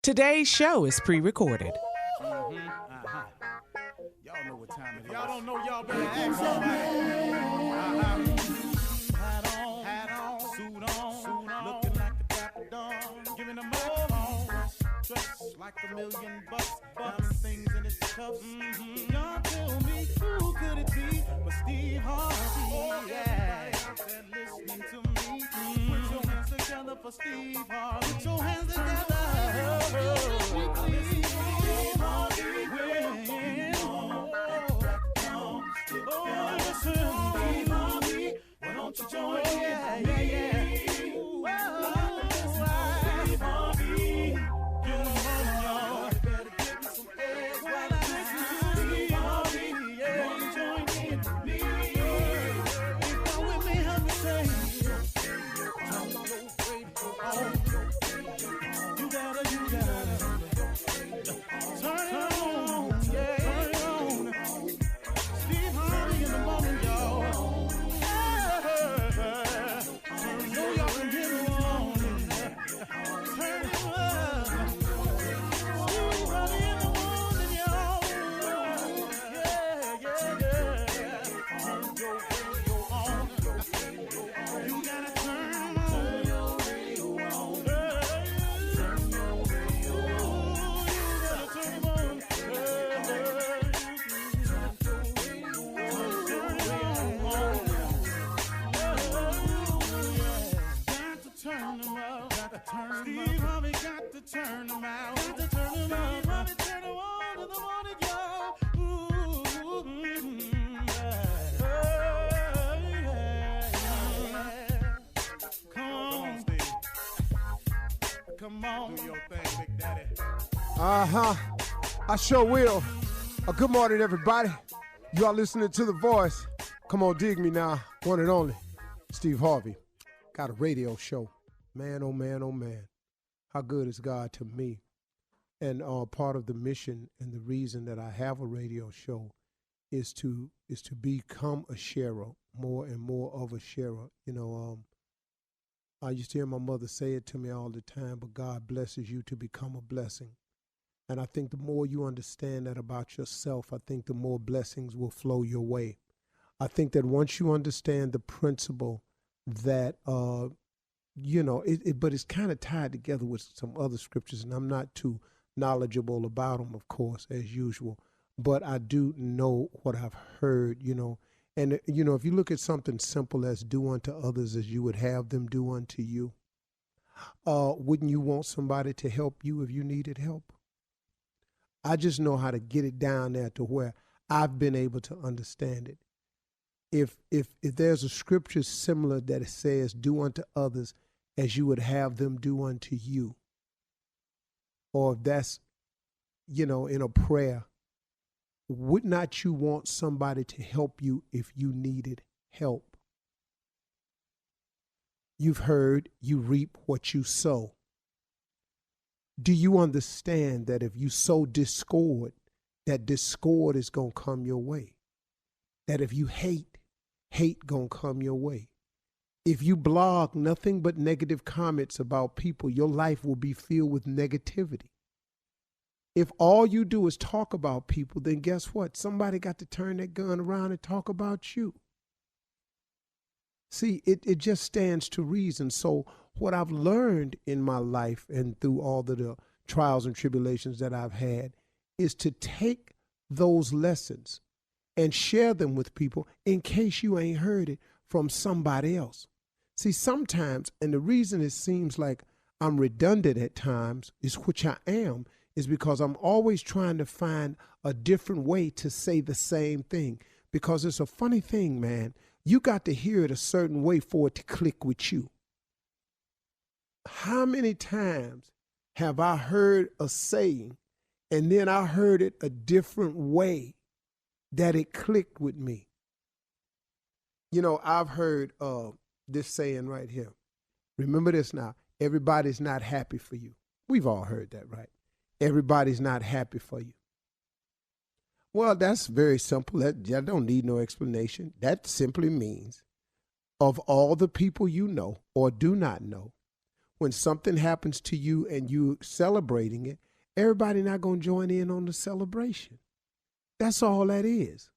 Today's show is pre-recorded. Y'all know what time it is. Y'all don't know, y'all better ask somebody. Hat on, suit on, looking like a dapper dawn, giving them all dressed like $1,000,000, diamond things in its cuffs. Y'all tell me who could it be but Steve Harvey? Oh yeah, listening to me. Put your hands together for Steve Harvey. Put your hands together. Why don't you join in? Steve Harvey got to turn them out. Got to turn them out. Steve Harvey turn them on in the morning, y'all. Come on, Steve. Come on. Do your thing, Big Daddy. I sure will. Good morning, everybody. You are listening to The Voice. Come on, dig me now. One and only, Steve Harvey. Got a radio show. Man, oh man, oh man. How good is God to me? And part of the mission and the reason that I have a radio show is to become a sharer, more and more of a sharer. You know, I used to hear my mother say it to me all the time, but God blesses you to become a blessing. And I think the more you understand that about yourself, I think the more blessings will flow your way. I think that once you understand the principle that, but it's kind of tied together with some other scriptures, and I'm not too knowledgeable about them, of course, as usual. But I do know what I've heard, And, if you look at something simple as do unto others as you would have them do unto you, wouldn't you want somebody to help you if you needed help? I just know how to get it down there to where I've been able to understand it. If there's a scripture similar that it says, do unto others as you would have them do unto you, or if that's, in a prayer, would not you want somebody to help you if you needed help? You've heard you reap what you sow. Do you understand that if you sow discord, that discord is going to come your way? That if you hate going to come your way? If you blog nothing but negative comments about people, your life will be filled with negativity. If all you do is talk about people, then guess what? Somebody got to turn that gun around and talk about you. See, it just stands to reason. So what I've learned in my life and through all of the trials and tribulations that I've had is to take those lessons and share them with people in case you ain't heard it from somebody else. See, sometimes, and the reason it seems like I'm redundant at times, is which I am, is because I'm always trying to find a different way to say the same thing. Because it's a funny thing, man. You got to hear it a certain way for it to click with you. How many times have I heard a saying and then I heard it a different way that it clicked with me? I've heard this saying right here. Remember this now. Everybody's not happy for you. We've all heard that, right? Everybody's not happy for you. Well, that's very simple. That don't need no explanation. That simply means of all the people you know or do not know, when something happens to you and you celebrating it, everybody not going to join in on the celebration. That's all that is.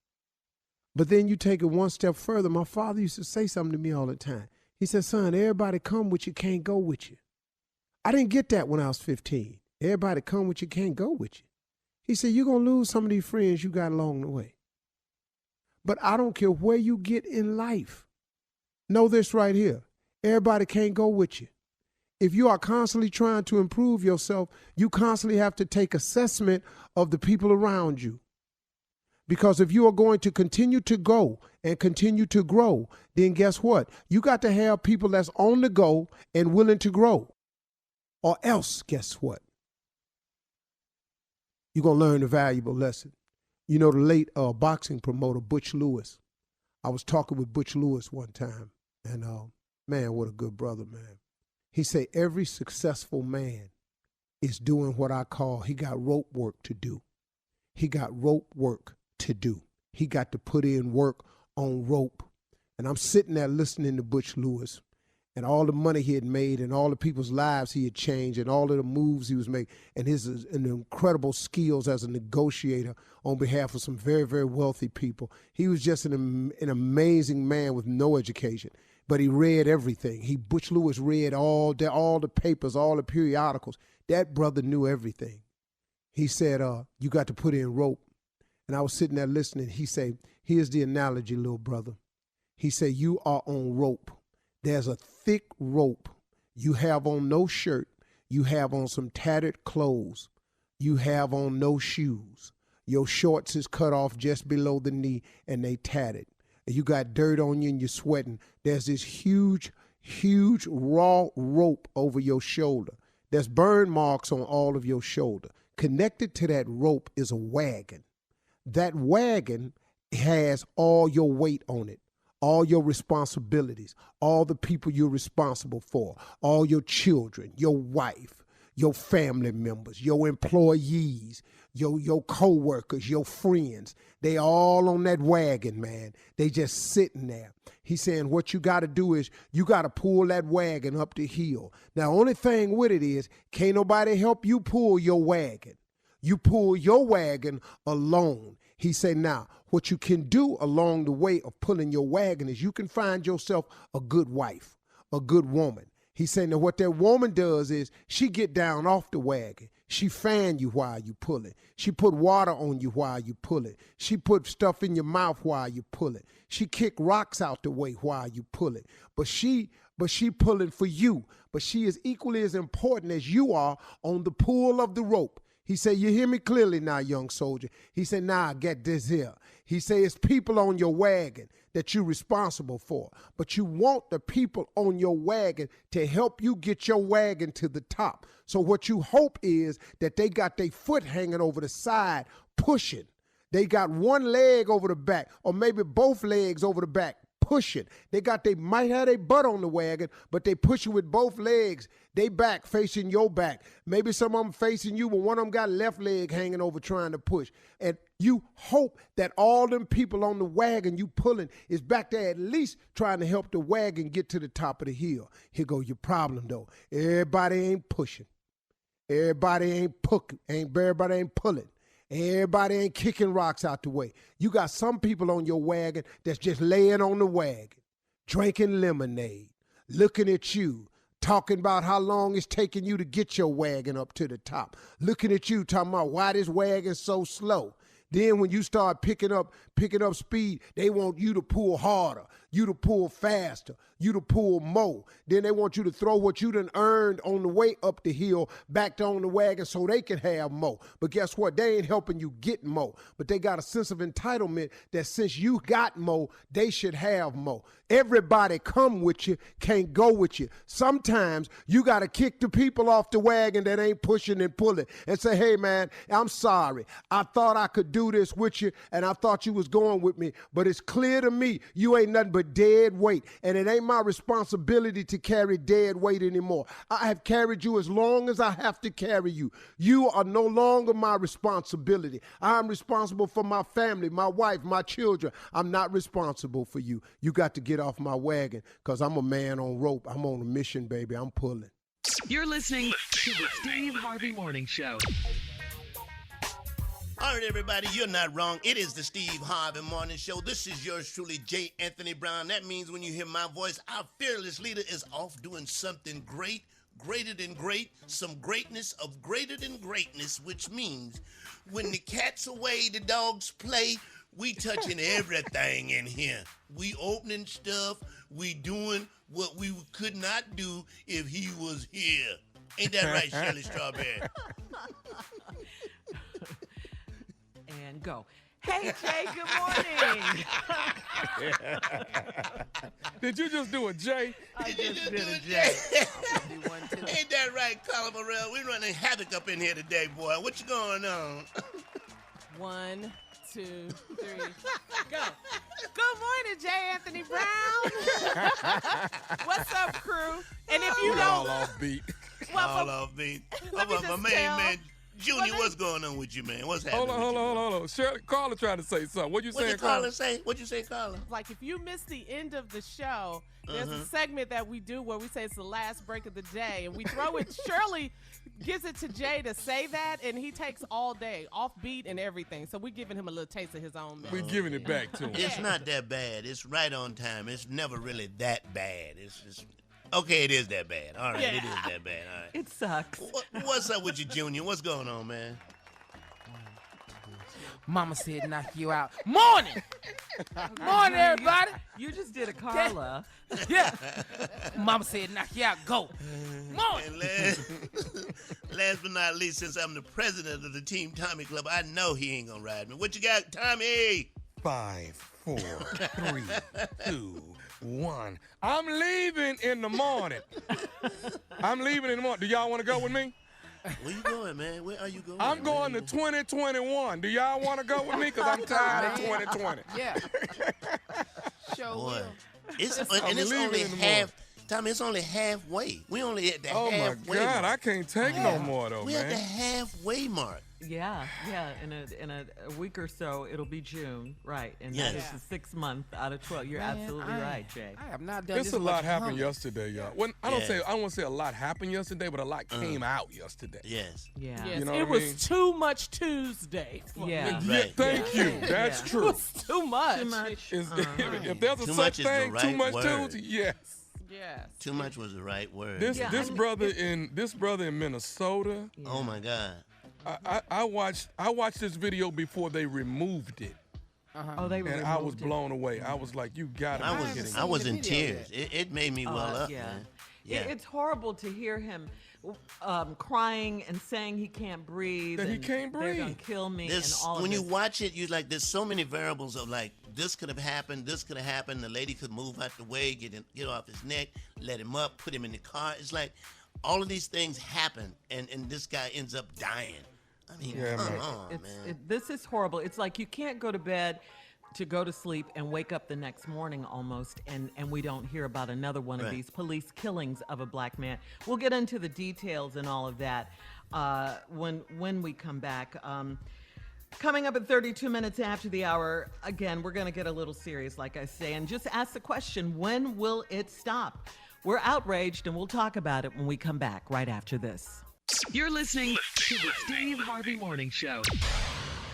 But then you take it one step further. My father used to say something to me all the time. He said, son, everybody come with you, can't go with you. I didn't get that when I was 15. Everybody come with you, can't go with you. He said, you're going to lose some of these friends you got along the way. But I don't care where you get in life. Know this right here. Everybody can't go with you. If you are constantly trying to improve yourself, you constantly have to take assessment of the people around you. Because if you are going to continue to go and continue to grow, then guess what? You got to have people that's on the go and willing to grow. Or else, guess what? You're going to learn a valuable lesson. You know, the late boxing promoter, Butch Lewis. I was talking with Butch Lewis one time, and man, what a good brother, man. He said every successful man is doing what I call, he got rope work to do. He got rope work to do. He got to put in work on rope. And I'm sitting there listening to Butch Lewis and all the money he had made and all the people's lives he had changed and all of the moves he was making and his incredible skills as a negotiator on behalf of some very, very wealthy people. He was just an amazing man with no education, but he read everything. Butch Lewis read all the papers, all the periodicals. That brother knew everything. He said, you got to put in rope. And I was sitting there listening. He said, here's the analogy, little brother. He said, you are on rope. There's a thick rope. You have on no shirt. You have on some tattered clothes. You have on no shoes. Your shorts is cut off just below the knee and they tattered. And you got dirt on you and you're sweating. There's this huge, huge raw rope over your shoulder. There's burn marks on all of your shoulder. Connected to that rope is a wagon. That wagon has all your weight on it, all your responsibilities, all the people you're responsible for, all your children, your wife, your family members, your employees, your co-workers, your friends. They all on that wagon, man. They just sitting there. He's saying what you got to do is you got to pull that wagon up the hill. Now, only thing with it is can't nobody help you pull your wagon. You pull your wagon alone. He said, now, what you can do along the way of pulling your wagon is you can find yourself a good wife, a good woman. He said, now what that woman does is she get down off the wagon. She fan you while you pull it. She put water on you while you pull it. She put stuff in your mouth while you pull it. She kick rocks out the way while you pull it. But she pulling for you. But she is equally as important as you are on the pull of the rope. He said, you hear me clearly now, young soldier. He said, nah, get this here. He said, it's people on your wagon that you're responsible for. But you want the people on your wagon to help you get your wagon to the top. So what you hope is that they got their foot hanging over the side, pushing. They got one leg over the back, or maybe both legs over the back, pushing. They might have their butt on the wagon, but they push you with both legs. They back facing your back. Maybe some of them facing you, but one of them got left leg hanging over trying to push. And you hope that all them people on the wagon you pulling is back there at least trying to help the wagon get to the top of the hill. Here go your problem though. Everybody ain't pushing. Everybody ain't pulling. Everybody ain't kicking rocks out the way. You got some people on your wagon that's just laying on the wagon, drinking lemonade, looking at you, talking about how long it's taking you to get your wagon up to the top, looking at you, talking about why this wagon's so slow. Then when you start picking up speed, they want you to pull harder, you to pull faster, you to pull more. Then they want you to throw what you done earned on the way up the hill back on the wagon so they can have more. But guess what? They ain't helping you get more. But they got a sense of entitlement that since you got more, they should have more. Everybody come with you, can't go with you. Sometimes you got to kick the people off the wagon that ain't pushing and pulling and say, hey, man, I'm sorry. I thought I could do this with you, and I thought you was going with me, but it's clear to me you ain't nothing but dead weight, and it ain't my responsibility to carry dead weight anymore. I have carried you as long as I have to carry you. You are no longer my responsibility. I'm responsible for my family, my wife, my children. I'm not responsible for you. You got to get off my wagon because I'm a man on rope. I'm on a mission, baby. I'm pulling. You're listening to the Steve Harvey Morning Show. All right, everybody, you're not wrong. It is the Steve Harvey Morning Show. This is yours truly, J. Anthony Brown. That means when you hear my voice, our fearless leader is off doing something great, greater than great, some greatness of greater than greatness, which means when the cat's away, the dogs play, we touching everything in here. We opening stuff. We doing what we could not do if he was here. Ain't that right, Shirley Strawberry? And go. Hey, Jay, good morning. Did you just do a J? I just did a Jay? J. I'll do one, too. Ain't that right, Colin Morrell? We running havoc up in here today, boy. What you going on? 1, 2, 3, go. Good morning, J. Anthony Brown. What's up, crew? And if you We're don't, all offbeat. All offbeat. Let me My just man, tell- man. Junior, what's going on with you, man? What's Hold happening? on. Shirley, Carla trying to say something. What you What saying, did Carla Carla? say? What you say, Carla? like, if you miss the end of the show, there's a segment that we do where we say it's the last break of the day, and we throw it. Shirley gives it to Jay to say that, and he takes all day, off beat and everything. So we're giving him a little taste of his own We're medicine. giving it back to him. It's not that bad. It's right on time. It's never really that bad. It's just okay. It is that bad. All right, it is that bad. All right. It sucks. What's up with you, Junior? What's going on, man? Mama said knock you out. Morning! Morning, everybody! You just did a Carla. Yeah. Mama said knock you out. Go. Morning! And last but not least, since I'm the president of the Team Tommy Club, I know he ain't gonna ride me. What you got, Tommy? 5, 4, 3, 2, 1. I'm leaving in the morning. Do y'all want to go with me? Where you going, man? Where are you going? I'm going to 2021. Do y'all want to go with me? Because I'm tired of 2020. Yeah. Show Boy, will. it's I'm only leaving in the half. Tommy, it's only halfway. We only at the Oh, my halfway God. I mark. can't take no more, though, We at the man. halfway mark. Yeah. In a week or so, it'll be June, right? And that is Yes. the 6th month out of 12. You're absolutely right, Jay. I have not done It's this a lot much happened humbling. yesterday, y'all. When I don't want to say a lot happened yesterday, but a lot came out yesterday. Yes. Yeah. Yes, You know it what I was mean? too much Tuesday. For Yeah. me. Yeah, Right. thank you. That's Yeah. It true. was too much. Too much. If there's a Too such much is the thing, too right much word. Tuesday, yes. Yes. Too much was the right word. This brother in Minnesota. Oh my God. I watched this video before they removed it, Oh, they were and I was removed it. blown away. I was like, "You gotta I be was kidding I me!" was the in video tears. It made me well up, Yeah. man. Yeah. It's horrible to hear him crying and saying he can't breathe. That he and can't They're gonna breathe. kill me This, and all of when you this. watch it, you like there's so many variables of like this could have happened, this could have happened. The lady could move out the way, get off his neck, let him up, put him in the car. It's like all of these things happen, and this guy ends up dying. I mean, Yeah, come man. on, man. This is horrible. It's like you can't go to bed to go to sleep and wake up the next morning almost, and we don't hear about another one of Right. these police killings of a black man. We'll get into the details and all of that when we come back. Coming up at 32 minutes after the hour, again, we're going to get a little serious, like I say, and just ask the question, when will it stop? We're outraged, and we'll talk about it when we come back right after this. You're listening to the Steve Harvey Morning Show.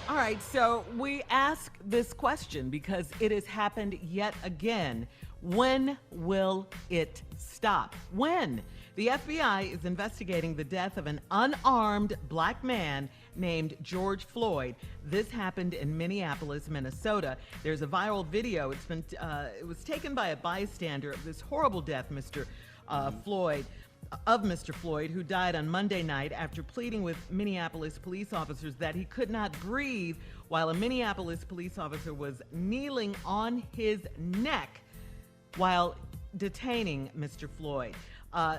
All right, so we ask this question because it has happened yet again. When will it stop? When? The FBI is investigating the death of an unarmed black man named George Floyd. This happened in Minneapolis, Minnesota. There's a viral video. It was taken by a bystander of this horrible death, Mr. Floyd, who died on Monday night after pleading with Minneapolis police officers that he could not breathe while a Minneapolis police officer was kneeling on his neck while detaining Mr. Floyd.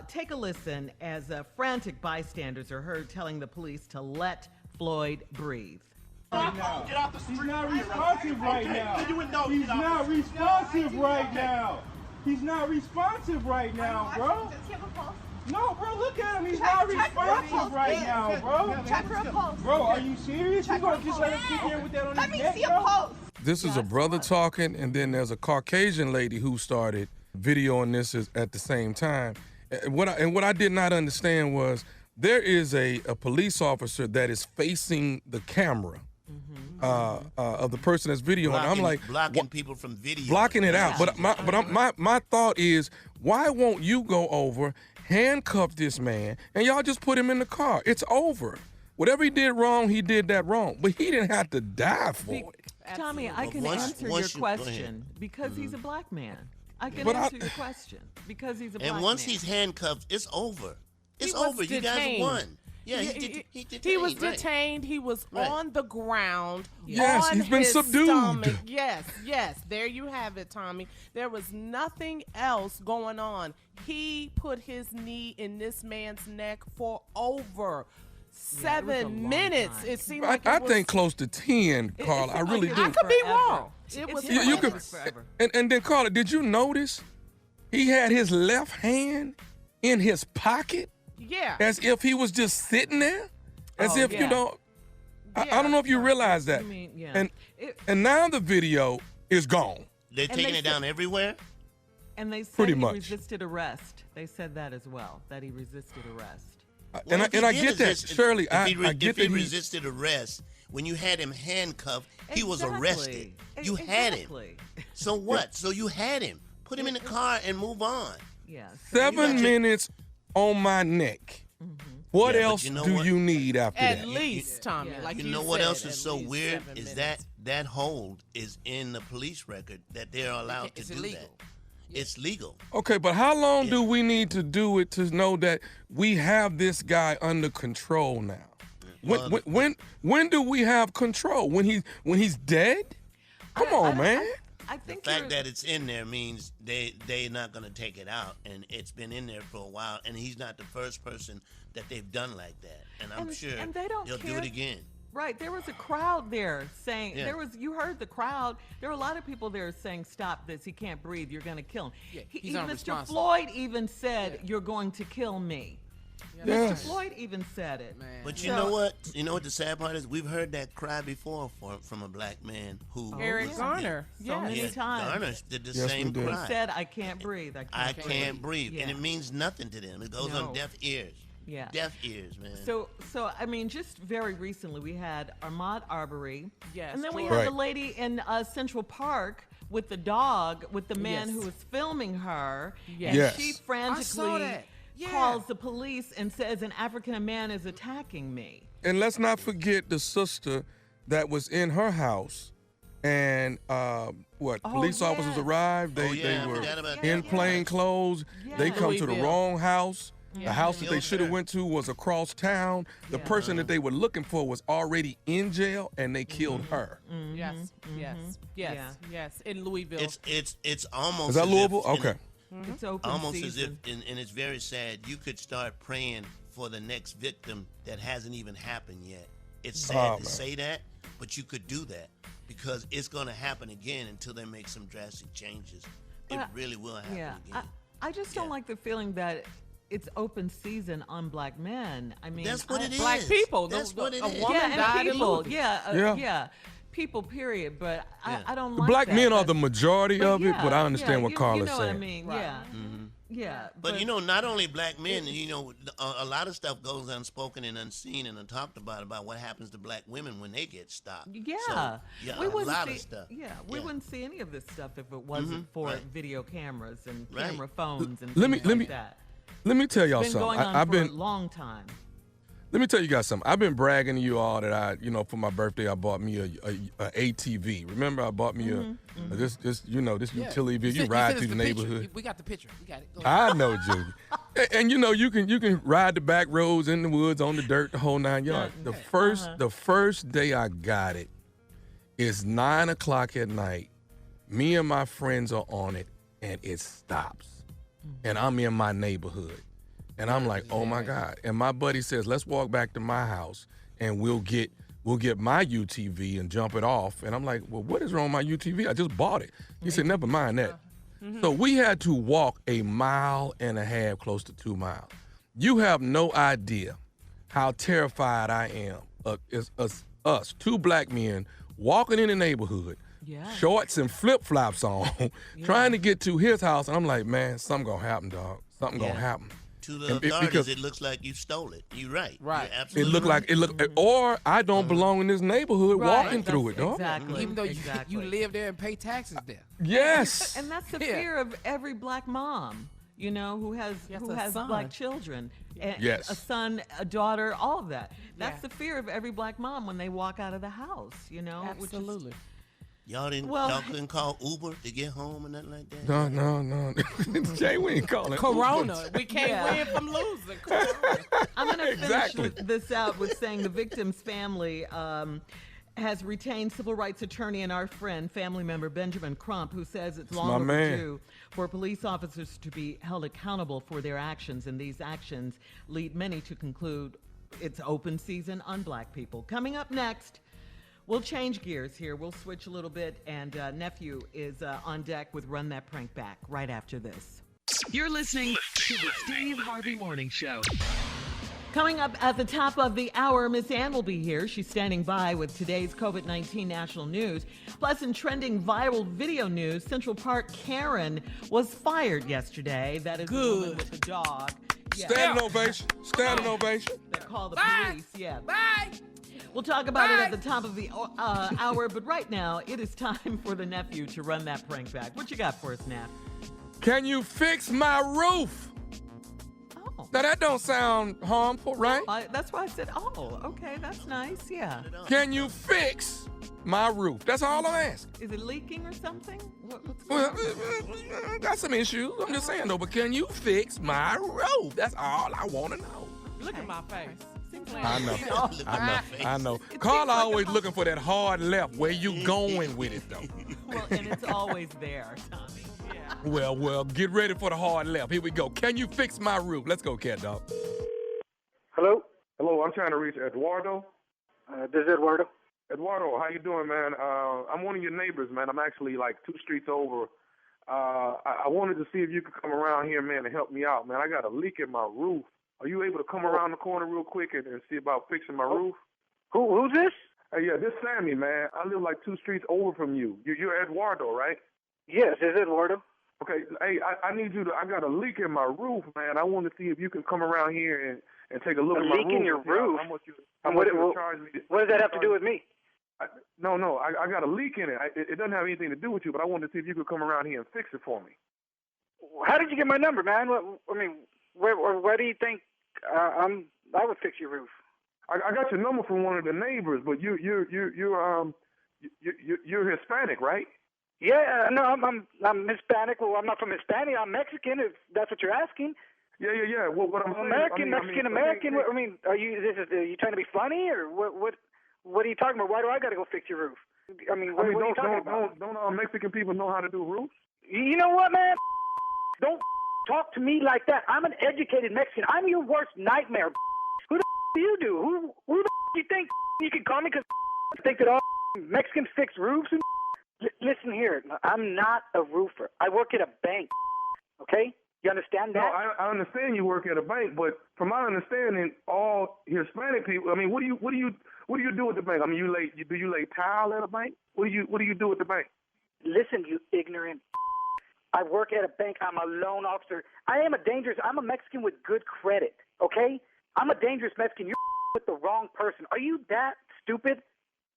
Take a listen as frantic bystanders are heard telling the police to let Floyd breathe. He's not responsive right now. He's not responsive right now. He's not responsive right now, bro. Does he have a pulse? No, bro, look at him. He's not responsive right now, bro. Check for a pulse. Bro, are you serious? You gonna just let him sit there with that on Let his me neck, see a bro? pulse. This is a brother talking, and then there's a Caucasian lady who started videoing this at the same time. And what I did not understand was there is a police officer that is facing the camera of the person that's videoing. I'm like blocking people from video, blocking it out. But my thought is, why won't you go over, handcuff this man, and y'all just put him in the car? It's over. Whatever he did wrong, he did that wrong. But he didn't have to die for it. Tommy, I can answer your question because he's a black man. I can answer your question because he's a black man. And once he's handcuffed, it's over. It's over. You guys won. Yeah, he was detained. He was on the ground. Yes, on he's been his subdued. Stomach. Yes. There you have it, Tommy. There was nothing else going on. He put his knee in this man's neck for over 7 minutes. It seemed like I think close to 10, Carla. I really do. I could be wrong. It was you could, and then Carla, did you notice he had his left hand in his pocket? Yeah. As if he was just sitting there? As if, you know, I don't know if you realize that. And now the video is gone. They're taking it down everywhere? And they said he resisted arrest. They said that as well, that he resisted arrest. Well, I get that, Shirley. I get that he resisted arrest. When you had him handcuffed, he was arrested. You had him. So what? So you had him. Put him in the car and move on. Yeah. 7 minutes on my neck. What else do you need after that? At least, Tommy. Like you know what else is so weird is that hold is in the police record that they're allowed to do that. It's legal. Okay, but how long do we need to do it to know that we have this guy under control now? When do we have control? When he's dead? Come on, man. I think the fact that it's in there means they're not going to take it out, and it's been in there for a while, and he's not the first person that they've done like that, and I'm sure they'll do it again. Right, there was a crowd there saying, you heard the crowd, there were a lot of people there saying, stop this, he can't breathe, you're going to kill him. Yeah, Mr. Floyd even said, you're going to kill me. Yes. Mr. Floyd even said it. Man. But you know what? You know what the sad part is? We've heard that cry before from a black man who Eric Garner. So many times. Garner did the same cry. He said, I can't breathe. I can't breathe. Yeah. And it means nothing to them. It goes on deaf ears. Yeah. Deaf ears, man. So I mean, just very recently we had Ahmaud Arbery. Yes. And then we had the lady in Central Park with the dog, with the man who was filming her. Yes. And she frantically calls the police and says an African man is attacking me. And let's not forget the sister that was in her house, and police officers arrived. They were in plain clothes. They come to the wrong house. The house that they should have went to was across town. The person that they were looking for was already in jail, and they killed her. Yes. In Louisville. It's almost. Is that Louisville? Okay. It's open almost season. as if, and it's very sad. You could start praying for the next victim that hasn't even happened yet. It's sad to say that, but you could do that because it's going to happen again until they make some drastic changes. It really will happen again. I just don't like the feeling that it's open season on black men. I mean, that's what it is. Black people. That's what it is. is. A woman died in Louisville. Yeah. People, period. But I don't like black that. men are the majority of it, but I understand what Carla's saying. You know what I mean? Right. Yeah. Yeah. But you know, not only black men, you know, a lot of stuff goes unspoken and unseen and untalked about what happens to black women when they get stopped. Yeah. So, we a lot of stuff. Yeah, we wouldn't see any of this stuff if it wasn't for video cameras and camera phones and let like that. Let me tell y'all It's been something. going on for a long time. Let me tell you guys something. I've been bragging to you all that for my birthday, I bought me a ATV. Remember, I bought me this utility vehicle. You ride through the neighborhood. We got the picture. We got it. I know, Junior. And you can ride the back roads in the woods on the dirt, the whole 9 yards. The first day I got it is 9 o'clock at night. Me and my friends are on it, and it stops, and I'm in my neighborhood. And I'm like, oh my God. And my buddy says, let's walk back to my house and we'll get my UTV and jump it off. And I'm like, well, what is wrong with my UTV? I just bought it. He said, never mind that. So we had to walk 1.5 miles, close to 2 miles. You have no idea how terrified I am. It's us, two black men, walking in the neighborhood, shorts and flip-flops on, trying to get to his house. And I'm like, man, something gonna happen, dog. something gonna happen. To the authorities, it looks like you stole it. You're right. Right. You're absolutely It looked, or I don't belong in this neighborhood walking through it, dog. Exactly. Even though you live there and pay taxes there. Yes. And that's the fear of every black mom, you know, who has black children. And Yes. A son, a daughter, all of that. That's the fear of every black mom when they walk out of the house, you know. Absolutely. Y'all couldn't call Uber to get home or nothing like that? No. Jay, we ain't calling Corona. Uber. We can't win from losing. Corona. I'm going to finish this out with saying the victim's family has retained civil rights attorney and our friend, family member Benjamin Crump, who says it's long overdue for police officers to be held accountable for their actions, and these actions lead many to conclude it's open season on black people. Coming up next, we'll change gears here. We'll switch a little bit, and Nephew is on deck with Run That Prank Back right after this. You're listening to the Steve Harvey Morning Show. Coming up at the top of the hour, Miss Ann will be here. She's standing by with today's COVID-19 national news. Plus, in trending viral video news, Central Park Karen was fired yesterday. That is the woman with the dog. Yeah. Standing ovation. Standing ovation. They call the police. Yeah. Bye. We'll talk about it at the top of the hour, but right now it is time for the nephew to run that prank back. What you got for us, Nap? Can you fix my roof? Oh. Now that don't sound harmful, right? That's why I said, oh, okay, that's nice, yeah. Can you fix my roof? That's all I'm asking. Is it leaking or something? What's Well, got some issues. I'm just saying though, but can you fix my roof? That's all I want to know. Look at my face. I know. Carla always looking for that hard left. Where you going with it though? Well, and it's always there, Tommy. Yeah. Well, get ready for the hard left. Here we go. Can you fix my roof? Let's go, cat dog. Hello, I'm trying to reach Eduardo. This is Eduardo. Eduardo, how you doing, man? I'm one of your neighbors, man. I'm actually like 2 streets over. I wanted to see if you could come around here, man, and help me out, man. I got a leak in my roof. Are you able to come around the corner real quick and see about fixing my roof? Who's this? Yeah, this Sammy, man. I live like 2 streets over from you. You're Eduardo, right? Yes, this is Eduardo. Okay, hey, I need you to. I got a leak in my roof, man. I want to see if you can come around here and take a look at my roof. A leak in your roof? How much you charge me? What does that have to do with me? No, I got a leak in it. It doesn't have anything to do with you, but I wanted to see if you could come around here and fix it for me. How did you get my number, man? Where do you think I would fix your roof? I got your number from one of the neighbors, but you're Hispanic, right? Yeah, no, I'm Hispanic. Well, I'm not from Hispania. I'm Mexican, if that's what you're asking. Yeah. Well, what I'm saying, Mexican. Are you trying to be funny, or what are you talking about? Why do I got to go fix your roof? What are you talking about? Don't all Mexican people know how to do roofs? You know what, man? Don't talk to me like that. I'm an educated Mexican. I'm your worst nightmare. Who the do you do? Who the do you think you can call me? Because think that all Mexicans fix roofs and listen here. I'm not a roofer. I work at a bank. Okay? You understand that? No, I understand you work at a bank, but from my understanding, all Hispanic people. What do you do at the bank? Do you lay tile at a bank? What do you do at the bank? Listen, you ignorant. I work at a bank. I'm a loan officer. I'm a Mexican with good credit. Okay? I'm a dangerous Mexican. You're with the wrong person. Are you that stupid?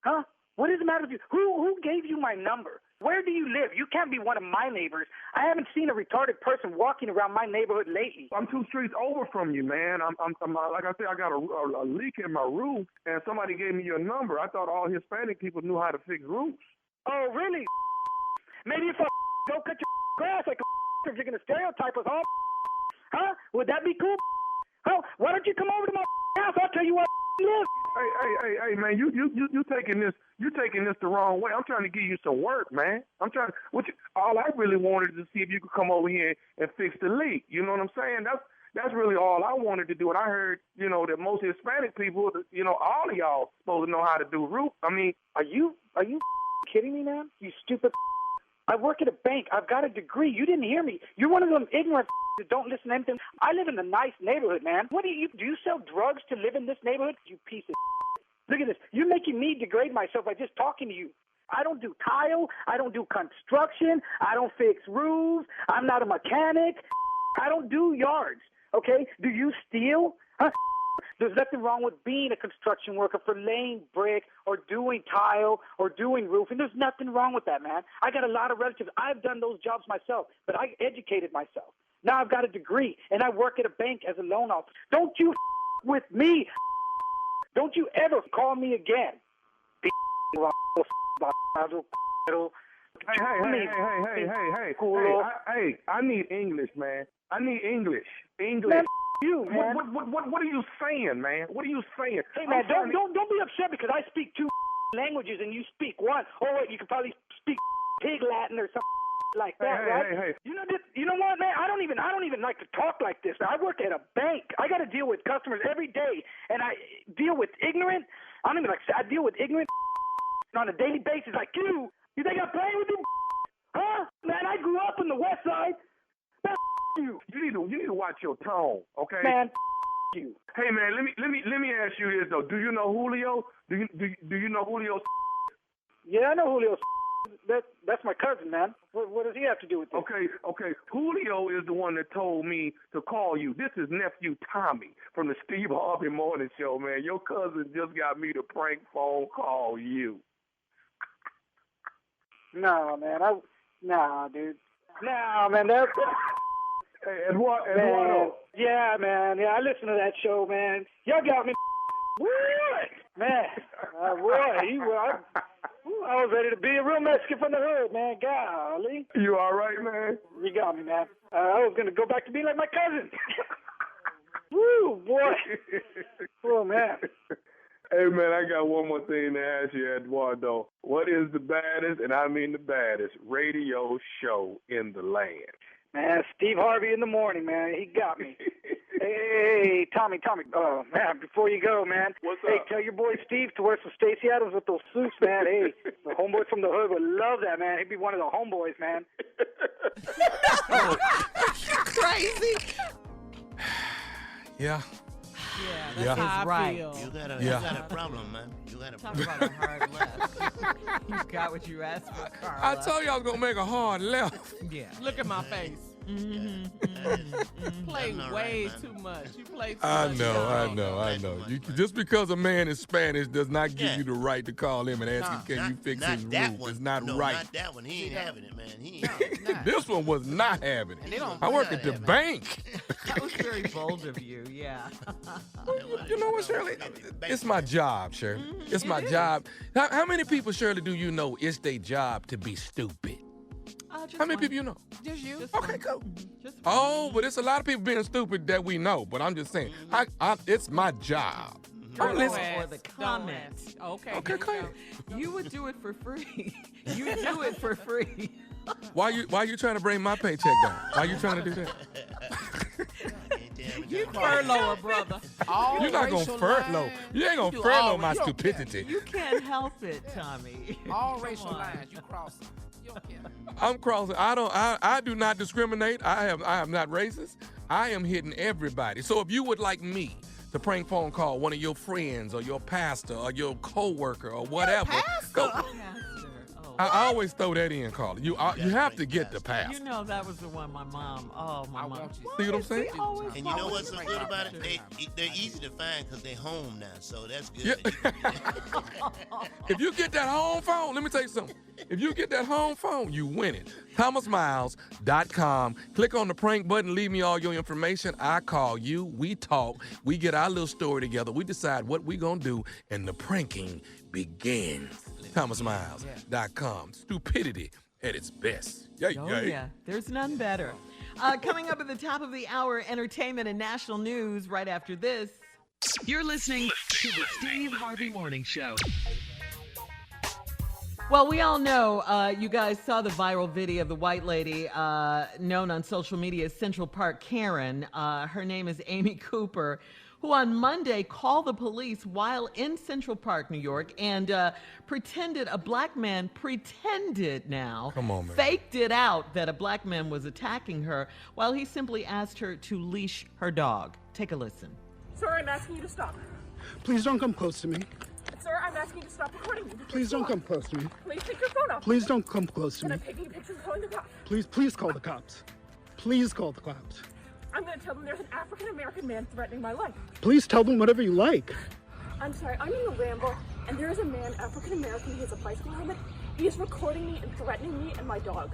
Huh? What is the matter with you? Who gave you my number? Where do you live? You can't be one of my neighbors. I haven't seen a retarded person walking around my neighborhood lately. I'm 2 streets over from you, man. I'm like I said, I got a leak in my roof, and somebody gave me your number. I thought all Hispanic people knew how to fix roofs. Oh, really? Maybe if I don't cut your grass like if you're going to stereotype us all, huh? Would that be cool? Huh? Why don't you come over to my house? I'll tell you what live. Hey, man, you taking this the wrong way. I'm trying to give you some work, man. All I really wanted to see if you could come over here and fix the leak. You know what I'm saying? That's really all I wanted to do. And I heard, that most Hispanic people, all of y'all supposed to know how to do roof. Are you kidding me, man? You stupid. I work at a bank. I've got a degree. You didn't hear me. You're one of them ignorant that don't listen to anything. I live in a nice neighborhood, man. What do you sell drugs to live in this neighborhood? You piece of Look at this. You're making me degrade myself by just talking to you. I don't do tile. I don't do construction. I don't fix roofs. I'm not a mechanic. I don't do yards, okay? Do you steal? Huh? There's nothing wrong with being a construction worker for laying brick or doing tile or doing roofing. There's nothing wrong with that, man. I got a lot of relatives. I've done those jobs myself, but I educated myself. Now I've got a degree, and I work at a bank as a loan officer. Don't you with me. Don't you ever call me again. Hey, I need English, man. I need English. Man, you, man. What are you saying, man? What are you saying? Hey, man, don't be upset because I speak 2 languages and you speak 1. Oh, wait, you can probably speak pig Latin or something like that, right? Hey. You know what, man? I don't even like to talk like this. I work at a bank. I got to deal with customers every day, and I deal with ignorant. I deal with ignorant on a daily basis like you. You think I'm playing with you? Huh? Man, I grew up in the West Side. Man, you. You need to watch your tone, okay? Man, you. Hey, man, let me ask you this though. Do you know Julio? Do you know Julio? Yeah, I know Julio. That's my cousin, man. What does he have to do with this? Okay. Julio is the one that told me to call you. This is nephew Tommy from the Steve Harvey Morning Show, man. Your cousin just got me to prank phone call you. No, man. Dude. No, man. That's... Hey, Eduardo. Yeah, man. Yeah, I listen to that show, man. Y'all got me. What? Man. I was ready to be a real Mexican from the hood, man. Golly. You all right, man? You got me, man. I was going to go back to being like my cousin. Woo, boy. Oh, man. Hey, man, I got one more thing to ask you, Eduardo. What is the baddest, and I mean the baddest, radio show in the land? Man, Steve Harvey in the morning, man. He got me. Hey, Tommy. Oh, man, before you go, man. What's up? Hey, tell your boy Steve to wear some Stacey Adams with those suits, man. Hey, the homeboy from the hood would love that, man. He'd be one of the homeboys, man. Crazy. Yeah. Yeah, that's how I right. feel. You got a problem, man. You got a Talk problem. about a hard left. You got what you asked for, Carla. I told you I was gonna make a hard left. Yeah. Look at my face. Play That's not way right, too much. You play too I much. know. Just because a man is Spanish does not give you the right to call him and ask him, can you fix his roof? It's not right. Not that one. He ain't having it, man. He ain't. This one was not having And they it. don't I do work that at the at bank. That was very bold of you, yeah. You know what, Shirley? It's my job, Shirley. It's my job. How many people, Shirley, do you know it's their job to be stupid? How many people you know? Just you. Okay, cool. But it's a lot of people being stupid that we know. But I'm just saying, it's my job. Or Listen. the comment. Okay, Okay. You would do it for free. You do it for free. Why you trying to bring my paycheck down? Why you trying to do that? You furlough a brother. All You're not gonna racial furlough. lines. You ain't gonna do furlough all- my you don't stupidity. You can't help it, Tommy. All racial lines. You cross them. You don't care. I'm crossing. I do not discriminate. I am not racist. I am hitting everybody. So if you would like me to prank phone call one of your friends or your pastor or your coworker or whatever, go. I always throw that in, Carla. You have to get the pass. You know that was the one my mom. Oh, my mom. See what I'm saying? And you know what's so good about it? They're easy to find because they're home now, so that's good. Yeah. If you get that home phone, let me tell you something. If you get that home phone, you win it. ThomasMiles.com. Click on the prank button. Leave me all your information. I call you. We talk. We get our little story together. We decide what we going to do, and the pranking begins. ThomasMiles.com. Stupidity at its best. Yeah. There's none better. Coming up at the top of the hour, entertainment and national news right after this. You're listening to the Steve Harvey Morning Show. Well, we all know, you guys saw the viral video of the white lady known on social media as Central Park Karen. Her name is Amy Cooper, who on Monday called the police while in Central Park, New York, and pretended Come on, man. faked it out that a black man was attacking her while he simply asked her to leash her dog. Take a listen. Sir, I'm asking you to stop. Please don't come close to me. Sir, I'm asking you to stop recording me. Please don't come close to me. Please take your phone off. Please don't come close to And me. I'm taking pictures and calling the cops. Please call the cops. Please call the cops. I'm going to tell them there's an African-American man threatening my life. Please tell them whatever you like. I'm sorry, I'm in the Ramble, and there is a man, African-American, he has a bicycle helmet. He is recording me and threatening me and my dog.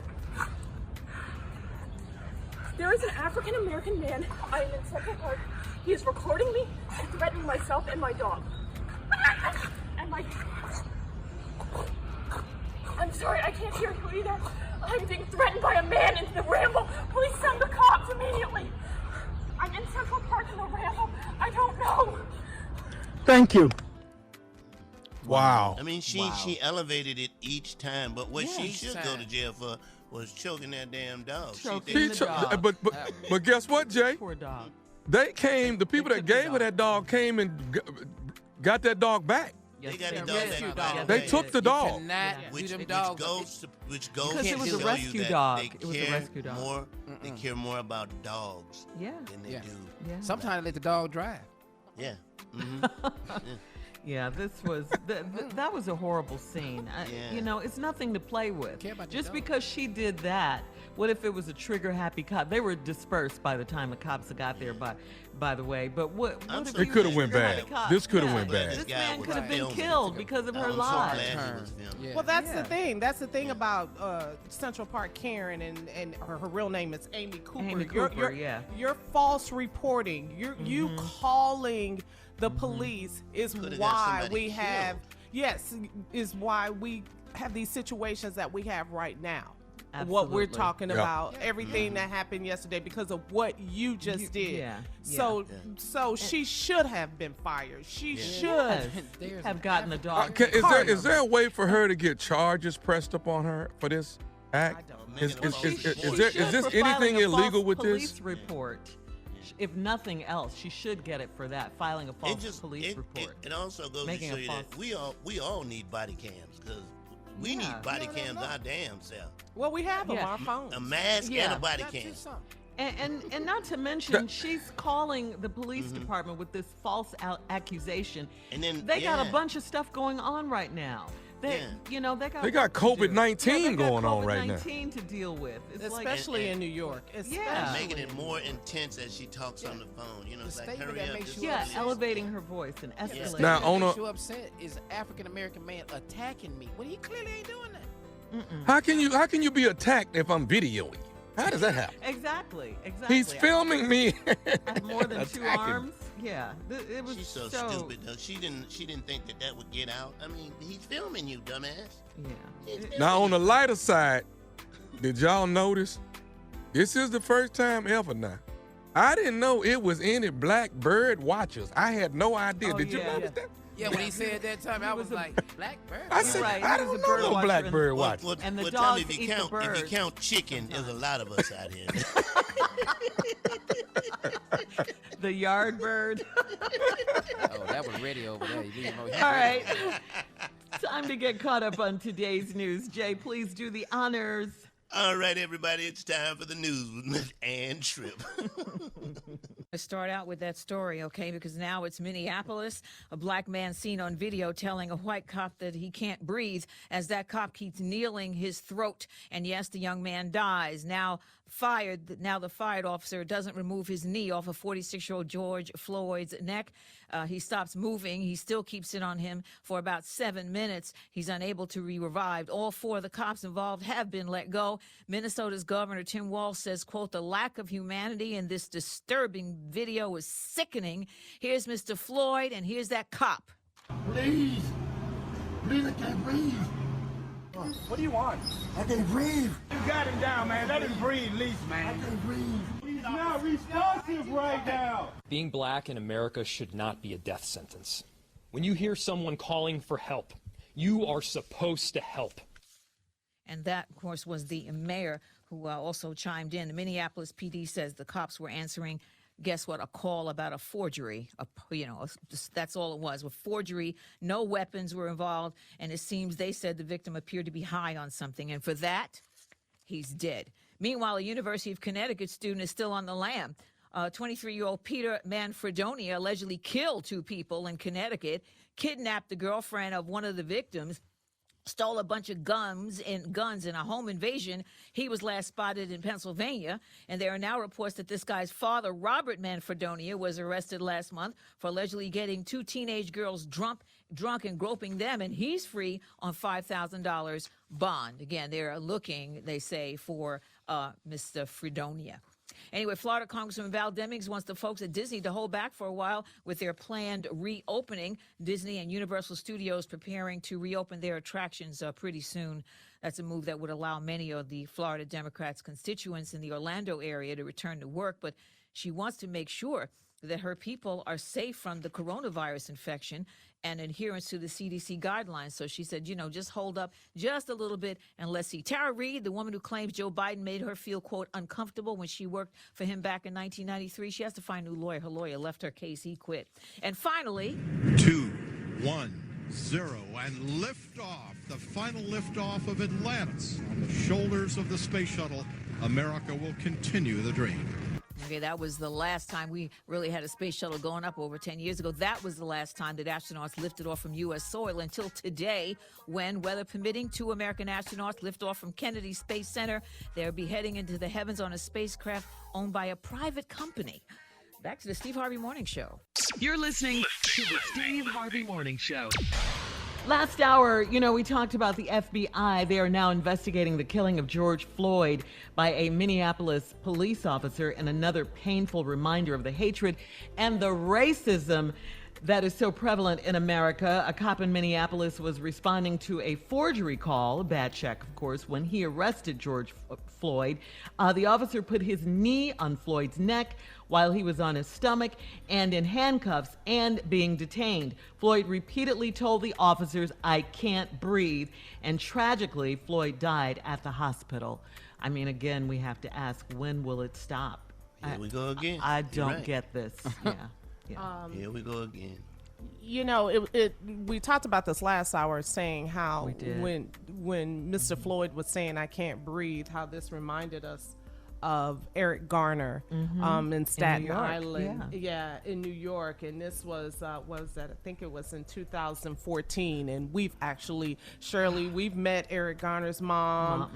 There is an African-American man, I am in Central Park. He is recording me and threatening myself and my dog. And my... I'm sorry, I can't hear you either. I'm being threatened by a man in the Ramble. Please send the cops immediately. I'm in Central Park in the Ramble. I don't know. Thank you. Wow. I mean, she elevated it each time, but what she should go to jail for was choking that damn dog. But guess what, Jay? Poor dog. They came. The people that gave her that dog came and got that dog back. They got the dog. They took the dog. Which goes to Because it was a show rescue you that dog. they It was a rescue dog. More, they care more about dogs Yeah. than they do. Yeah. Sometimes they let the dog drive. Yeah. Mm-hmm. Yeah, this was that was a horrible scene. You know, it's nothing to play with. Just because she did that, what if it was a trigger-happy cop? They were dispersed by the time the cops got there. By the way, but what if it could have went bad? This could have went bad. This man could have been killed because of her lies. Well, that's the thing. That's the thing about Central Park Karen, and her real name is Amy Cooper. Amy Cooper, You're false reporting. You calling the police is why we have is why we have these situations that we have right now. What we're talking about, everything that happened yesterday because of what you just did. So she should have been fired. She should have gotten the dog. Is there a way for her to get charges pressed upon her for this act? Is this anything illegal with this? Police report. If nothing else, she should get it for that, filing a false police report. It also goes to show you that we all need body cams because we need body cams our damn self. Well, we have them on our phones. A mask and a body cam. And not to mention, she's calling the police department with this false accusation. And then they got a bunch of stuff going on right now. They got COVID-19 going on right now. COVID-19 to deal with, especially in New York. Making it more intense as she talks on the phone. You know, it's like hurry up. Elevating her voice and escalating. Now, what makes you upset is African American man attacking me when he clearly ain't doing that. How can you be attacked if I'm videoing you? How does that happen? Exactly. He's filming me. I have more than two arms. Yeah, it was She's so stupid though. She didn't think that would get out. I mean, he's filming you, dumbass. Yeah. Now on the lighter side, did y'all notice? This is the first time ever now. I didn't know it was any black bird watchers. I had no idea. Did you notice that? Yeah, when he said that time, I was like, black bird? I said, I don't know no black bird watcher. And the dogs if you count chicken, there's a lot of us out here. The yard bird. Oh, that was ready over there. All right. Time to get caught up on today's news. Jay, please do the honors. All right, everybody, it's time for the news with Miss Ann Tripp. Let's start out with that story, okay? Because now it's Minneapolis. A black man seen on video telling a white cop that he can't breathe as that cop keeps kneeling his throat. And yes, the young man dies. Now the fired officer doesn't remove his knee off of 46-year-old George Floyd's neck. He stops moving. He still keeps it on him for about 7 minutes. He's unable to be revived. All four of the cops involved have been let go. Minnesota's Governor Tim Walz says, quote, the lack of humanity in this disturbing video is sickening. Here's Mr. Floyd, and here's that cop. Please, I can't breathe. What do you want? I can't breathe. You got him down, man. Let him breathe, at least, man. I can't breathe. He's not responsive right now. Being black in America should not be a death sentence. When you hear someone calling for help, you are supposed to help. And that, of course, was the mayor who also chimed in. The Minneapolis PD says the cops were answering, guess what, a call about a forgery. That's all it was, a forgery. No weapons were involved, and it seems they said the victim appeared to be high on something, and for that, he's dead. Meanwhile, a University of Connecticut student is still on the lam. 23-year-old Peter Manfredonia allegedly killed two people in Connecticut, kidnapped the girlfriend of one of the victims, stole a bunch of guns in a home invasion. He was last spotted in Pennsylvania, and there are now reports that this guy's father, Robert Manfredonia, was arrested last month for allegedly getting 2 teenage girls drunk and groping them, and he's free on $5,000 bond. Again, they're looking, they say, for Mr. Fredonia. Anyway, Florida Congressman Val Demings wants the folks at Disney to hold back for a while with their planned reopening. Disney and Universal Studios preparing to reopen their attractions pretty soon. That's a move that would allow many of the Florida Democrats' constituents in the Orlando area to return to work, but she wants to make sure that her people are safe from the coronavirus infection and adherence to the CDC guidelines. So she said, just hold up just a little bit and let's see. Tara Reid, the woman who claims Joe Biden made her feel, quote, uncomfortable when she worked for him back in 1993. She has to find a new lawyer. Her lawyer left her case. He quit. And finally, 2, 1, 0, and lift off. The final lift off of Atlantis on the shoulders of the space shuttle. America will continue the dream. Okay, that was the last time we really had a space shuttle going up over 10 years ago. That was the last time that astronauts lifted off from U.S. soil until today, when, weather permitting, 2 American astronauts lift off from Kennedy Space Center. They'll be heading into the heavens on a spacecraft owned by a private company. Back to the Steve Harvey Morning Show. You're listening to the Steve Harvey Morning Show. Last hour, we talked about the FBI. They are now investigating the killing of George Floyd by a Minneapolis police officer, and another painful reminder of the hatred and the racism that is so prevalent in America. A cop in Minneapolis was responding to a forgery call, a bad check, of course, when he arrested George Floyd. The officer put his knee on Floyd's neck while he was on his stomach and in handcuffs and being detained. Floyd repeatedly told the officers, "I can't breathe," and tragically, Floyd died at the hospital. I mean, again, we have to ask, when will it stop? Here we go again. I don't get this. Yeah. Here we go again. We talked about this last hour, saying how when Mr. Floyd was saying "I can't breathe," how this reminded us of Eric Garner in Staten Island, in New York, and this was I think it was in 2014, and we've actually, Shirley, we've met Eric Garner's mom.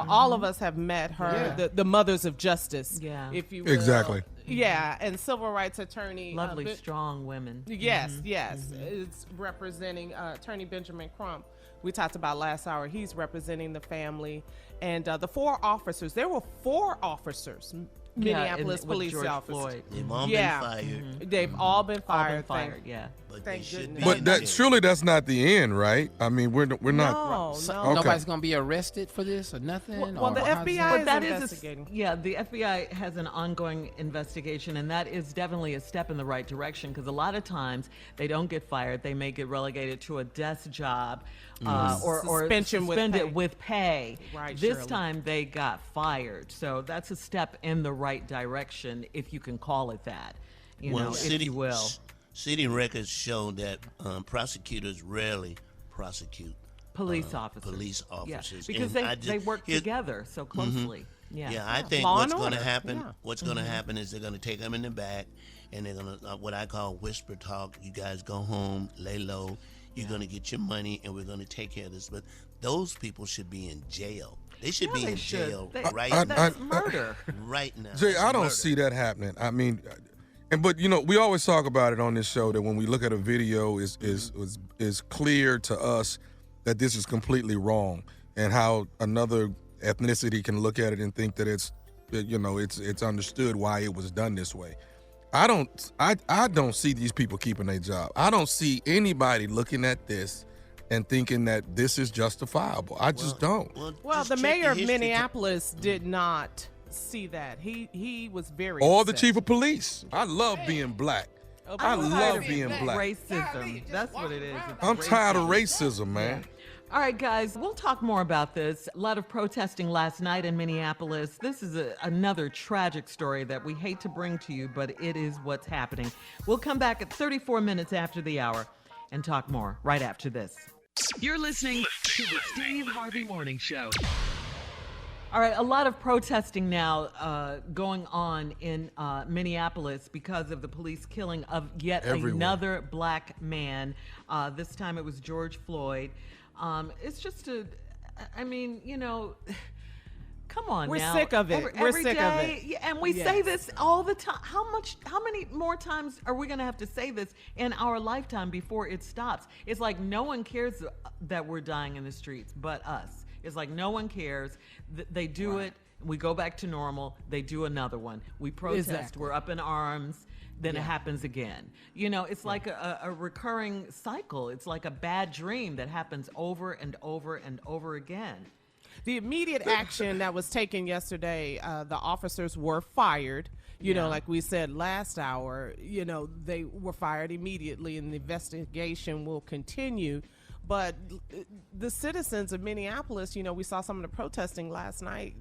All of us have met her, the mothers of justice, if you will. Exactly. And civil rights attorney, lovely, strong women. Yes, it's representing Attorney Benjamin Crump. We talked about last hour. He's representing the family. And the 4 officers, there were 4 officers, Minneapolis police officers. They've all been fired. They've all been fired. But thank goodness. But surely that's not the end, right? I mean, we're not. No. Okay. Nobody's going to be arrested for this or nothing? Well, the FBI is investigating. The FBI has an ongoing investigation, and that is definitely a step in the right direction, because a lot of times they don't get fired. They may get relegated to a desk job or suspended with pay. Right, this Shirley. time they got fired. So that's a step in the right direction, if you can call it that, if you will. City records show that prosecutors rarely prosecute police officers. Yeah, because they work together so closely. I think what's going to happen. What's going to happen is they're going to take them in the back, and they're going to what I call whisper talk. You guys go home, lay low. You're going to get your money, and we're going to take care of this. But those people should be in jail. They should be in jail right now. That's murder. Right now. Jay, I don't see that happening. I mean, but we always talk about it on this show that when we look at a video, is clear to us that this is completely wrong, and how another ethnicity can look at it and think that it's understood why it was done this way. I don't see these people keeping their job. I don't see anybody looking at this and thinking that this is justifiable. I just don't. Well, the mayor of Minneapolis did not see that. He was very Or the chief of police. I love being black. I love being black. Racism. That's what it is. I'm tired of racism, man. All right, guys, we'll talk more about this. A lot of protesting last night in Minneapolis. This is another tragic story that we hate to bring to you, but it is what's happening. We'll come back at 34 minutes after the hour and talk more right after this. You're listening to the Steve Harvey Morning Show. All right, a lot of protesting now going on in Minneapolis because of the police killing of yet another black man. This time it was George Floyd. It's just I mean, you know, come on We're now. sick of it. We're sick of it. Yeah, and we say this all the time. How many more times are we going to have to say this in our lifetime before it stops? It's like no one cares that we're dying in the streets but us. It's like no one cares. They do it. We go back to normal. They do another one. We protest. Exactly. We're up in arms. Then it happens again. You know, it's like a recurring cycle. It's like a bad dream that happens over and over and over again. The immediate action that was taken yesterday, the officers were fired. You know, like we said last hour, you know, they were fired immediately and the investigation will continue. But the citizens of Minneapolis, you know, we saw some of the protesting last night.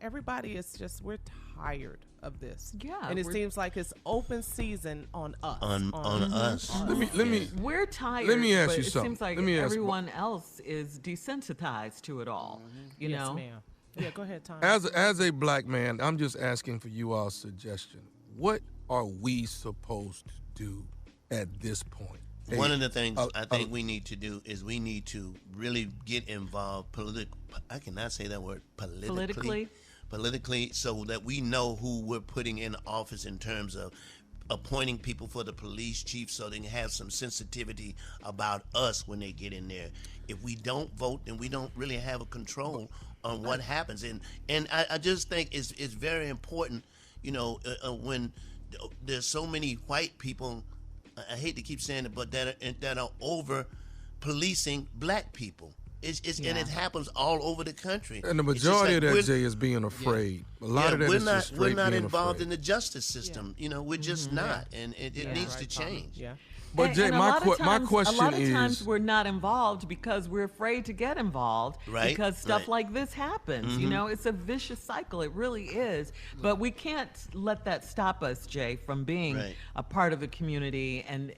Everybody is just, we're tired of this. Yeah. And it seems like it's open season on us. On us. Let me. We're tired. Let me ask but you it something. seems like everyone else is desensitized to it all. You Yes, know? ma'am. Yeah, go ahead, Tom. As a black man, I'm just asking for you all's suggestion. What are we supposed to do at this point? One of the things I think we need to do is we need to really get involved I cannot say that word, politically, so that we know who we're putting in office in terms of appointing people for the police chief, so they can have some sensitivity about us when they get in there. If we don't vote, then we don't really have a control on what happens. And I just think it's very important, you know, when there's so many white people, I hate to keep saying it, but that are over policing black people. And it happens all over the country. And the majority of that, Jay, is being afraid. A lot of that is just straight we're not being involved afraid. in the justice system. You know, we're just not, and it needs to change. Yeah. But Jay, my question is, a lot of times we're not involved because we're afraid to get involved, because stuff like this happens. You know, it's a vicious cycle. It really is. But we can't let that stop us, Jay, from being a part of the community and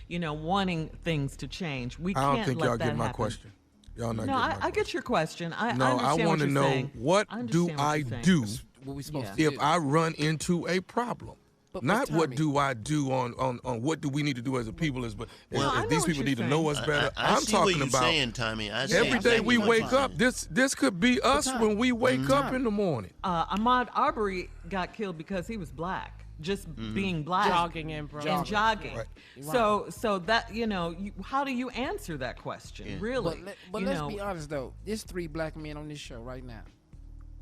you know, wanting things to change. We I don't can't think let y'all that get my happen. question. Y'all not No, getting my I get your question. I I want to know, what do I do if I run into a problem? Not what do I do on what do we need to do as a people is, but if these people need to know us better. I'm talking about saying, Tommy. every day we wake up. This could be us when we wake up in the morning. Ahmaud Arbery got killed because he was black, just being black, jogging and jogging. Right. So that, you know, how do you answer that question? Really? But let's be honest though. There's 3 black men on this show right now.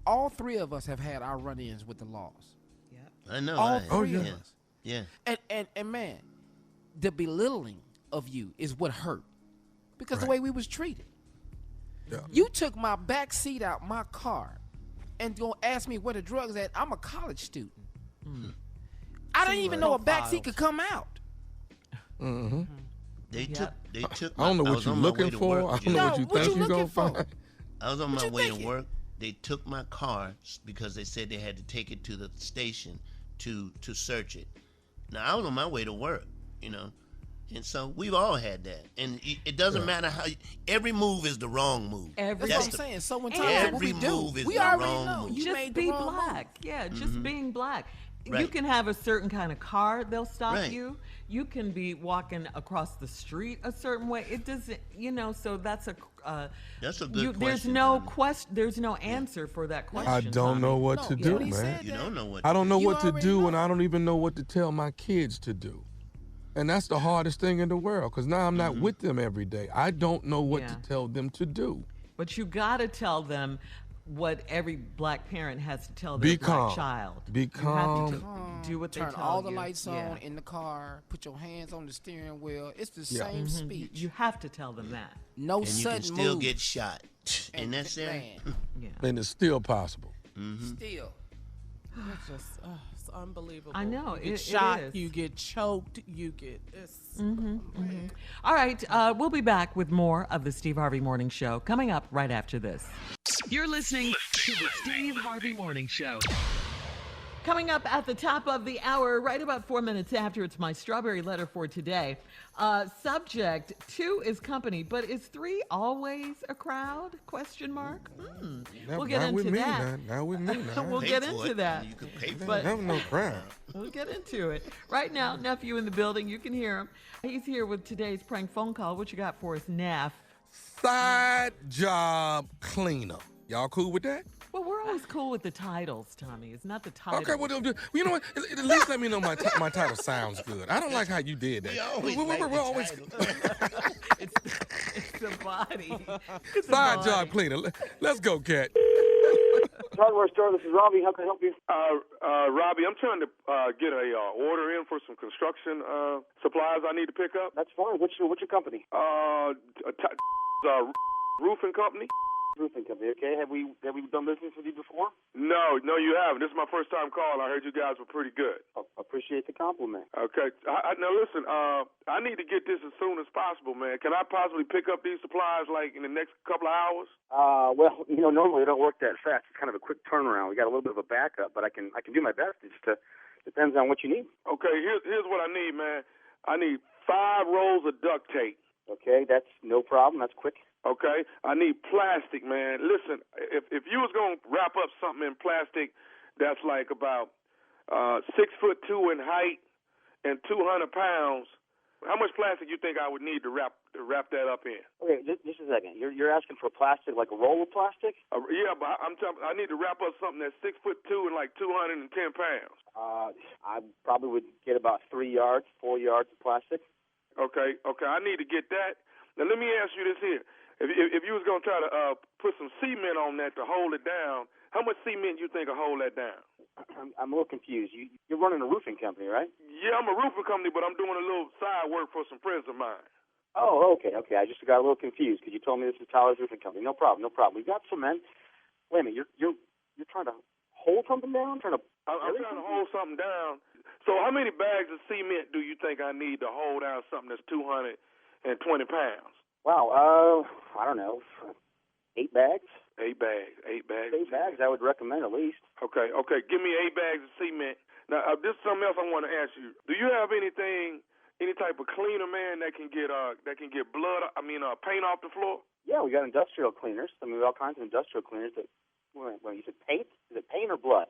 All 3 of us have had our run-ins with the laws. I know. All 3 of us. Yeah. And man, the belittling of you is what hurt, because the way we was treated. Yeah. You took my back seat out my car, and gonna ask me where the drugs at. I'm a college student. I didn't even know a back seat could come out. They took. I don't know what you're looking for. I don't know what you think you're gonna find. I was on my way to work. They took my car because they said they had to take it to the station to search it. Now, I was on my way to work, you know, and so we've all had that. And it doesn't matter how every move is the wrong move. That's what I'm saying. So when every move is we the already wrong know. move. You just made be the wrong black. move. Yeah, just being black. Right. You can have a certain kind of car, they'll stop Right. you. You can be walking across the street a certain way. It doesn't, you know, so that's a good there's question. There's no answer for that question. I don't know what to do, man. You don't know what I don't know You what to already do, know. and I don't even know what to tell my kids to do. And that's the hardest thing in the world, because now I'm not with them every day. I don't know what to tell them to do. But you got to tell them what every black parent has to tell their Be black calm. child. Be calm. You have to do what they Turn tell all the you. lights on in the car. Put your hands on the steering wheel. It's the Yeah. same speech. You have to tell them that. No And you sudden can still move. get shot. And that's it. Yeah. And it's still possible. Still. It's just, it's unbelievable. I know, You get it shot, is. you get choked, you get this. All right, we'll be back with more of the Steve Harvey Morning Show coming up right after this. You're listening to the Steve Harvey Morning Show. Coming up at the top of the hour, right about 4 minutes after, it's my strawberry letter for today. Subject, 2 is company, but is 3 always a crowd? Question mark. We'll get into that. Now with me now. We'll get into that. You could pay for But Never no crowd. we'll get into it. Right now, nephew in the building. You can hear him. He's here with today's prank phone call. What you got for us, Neff? Side job cleaner. Y'all cool with that? Well, we're always cool with the titles, Tommy. It's not the title. Okay, well, you know what? At least let me know my title sounds good. I don't like how you did that. We always It's the body. Side job cleaner. Let's go, Cat. Hardware store, this is Robbie. How can I help you? Robbie, I'm trying to get a order in for some construction supplies I need to pick up. That's fine. What's your company? Roofing company. Roofing company. Okay. Have we done business with you before? No, you haven't. This is my first time calling. I heard you guys were pretty good. Appreciate the compliment. Okay. Now listen. I need to get this as soon as possible, man. Can I possibly pick up these supplies like in the next couple of hours? Well, normally we don't work that fast. It's kind of a quick turnaround. We got a little bit of a backup, but I can do my best. It just depends on what you need. Okay. Here's what I need, man. I need 5 rolls of duct tape. Okay, that's no problem. That's quick. Okay, I need plastic, man. Listen, if you was gonna wrap up something in plastic that's like about 6'2" in height and 200 pounds, how much plastic you think I would need to wrap that up in? Okay, just a second. You're asking for plastic, like a roll of plastic? Yeah, but I need to wrap up something that's 6'2" and like 210 pounds. I probably would get about 4 yards of plastic. Okay. I need to get that. Now let me ask you this here. If you was gonna try to put some cement on that to hold it down, how much cement you think will hold that down? I'm a little confused. You're running a roofing company, right? Yeah, I'm a roofing company, but I'm doing a little side work for some friends of mine. Oh, okay. I just got a little confused because you told me this is Tyler's Roofing Company. No problem. We got cement. Wait a minute. You're trying to hold something down? I'm trying to hold something down. So how many bags of cement do you think I need to hold down something that's 220 pounds? Wow, I don't know, 8 bags? 8 bags. 8 bags. 8 bags I would recommend at least. Okay. Give me 8 bags of cement. Now, this is something else I want to ask you. Do you have any type of cleaner, man, that can get paint off the floor? Yeah, we got industrial cleaners. I mean, we have all kinds of industrial cleaners. You said paint? Is it paint or blood?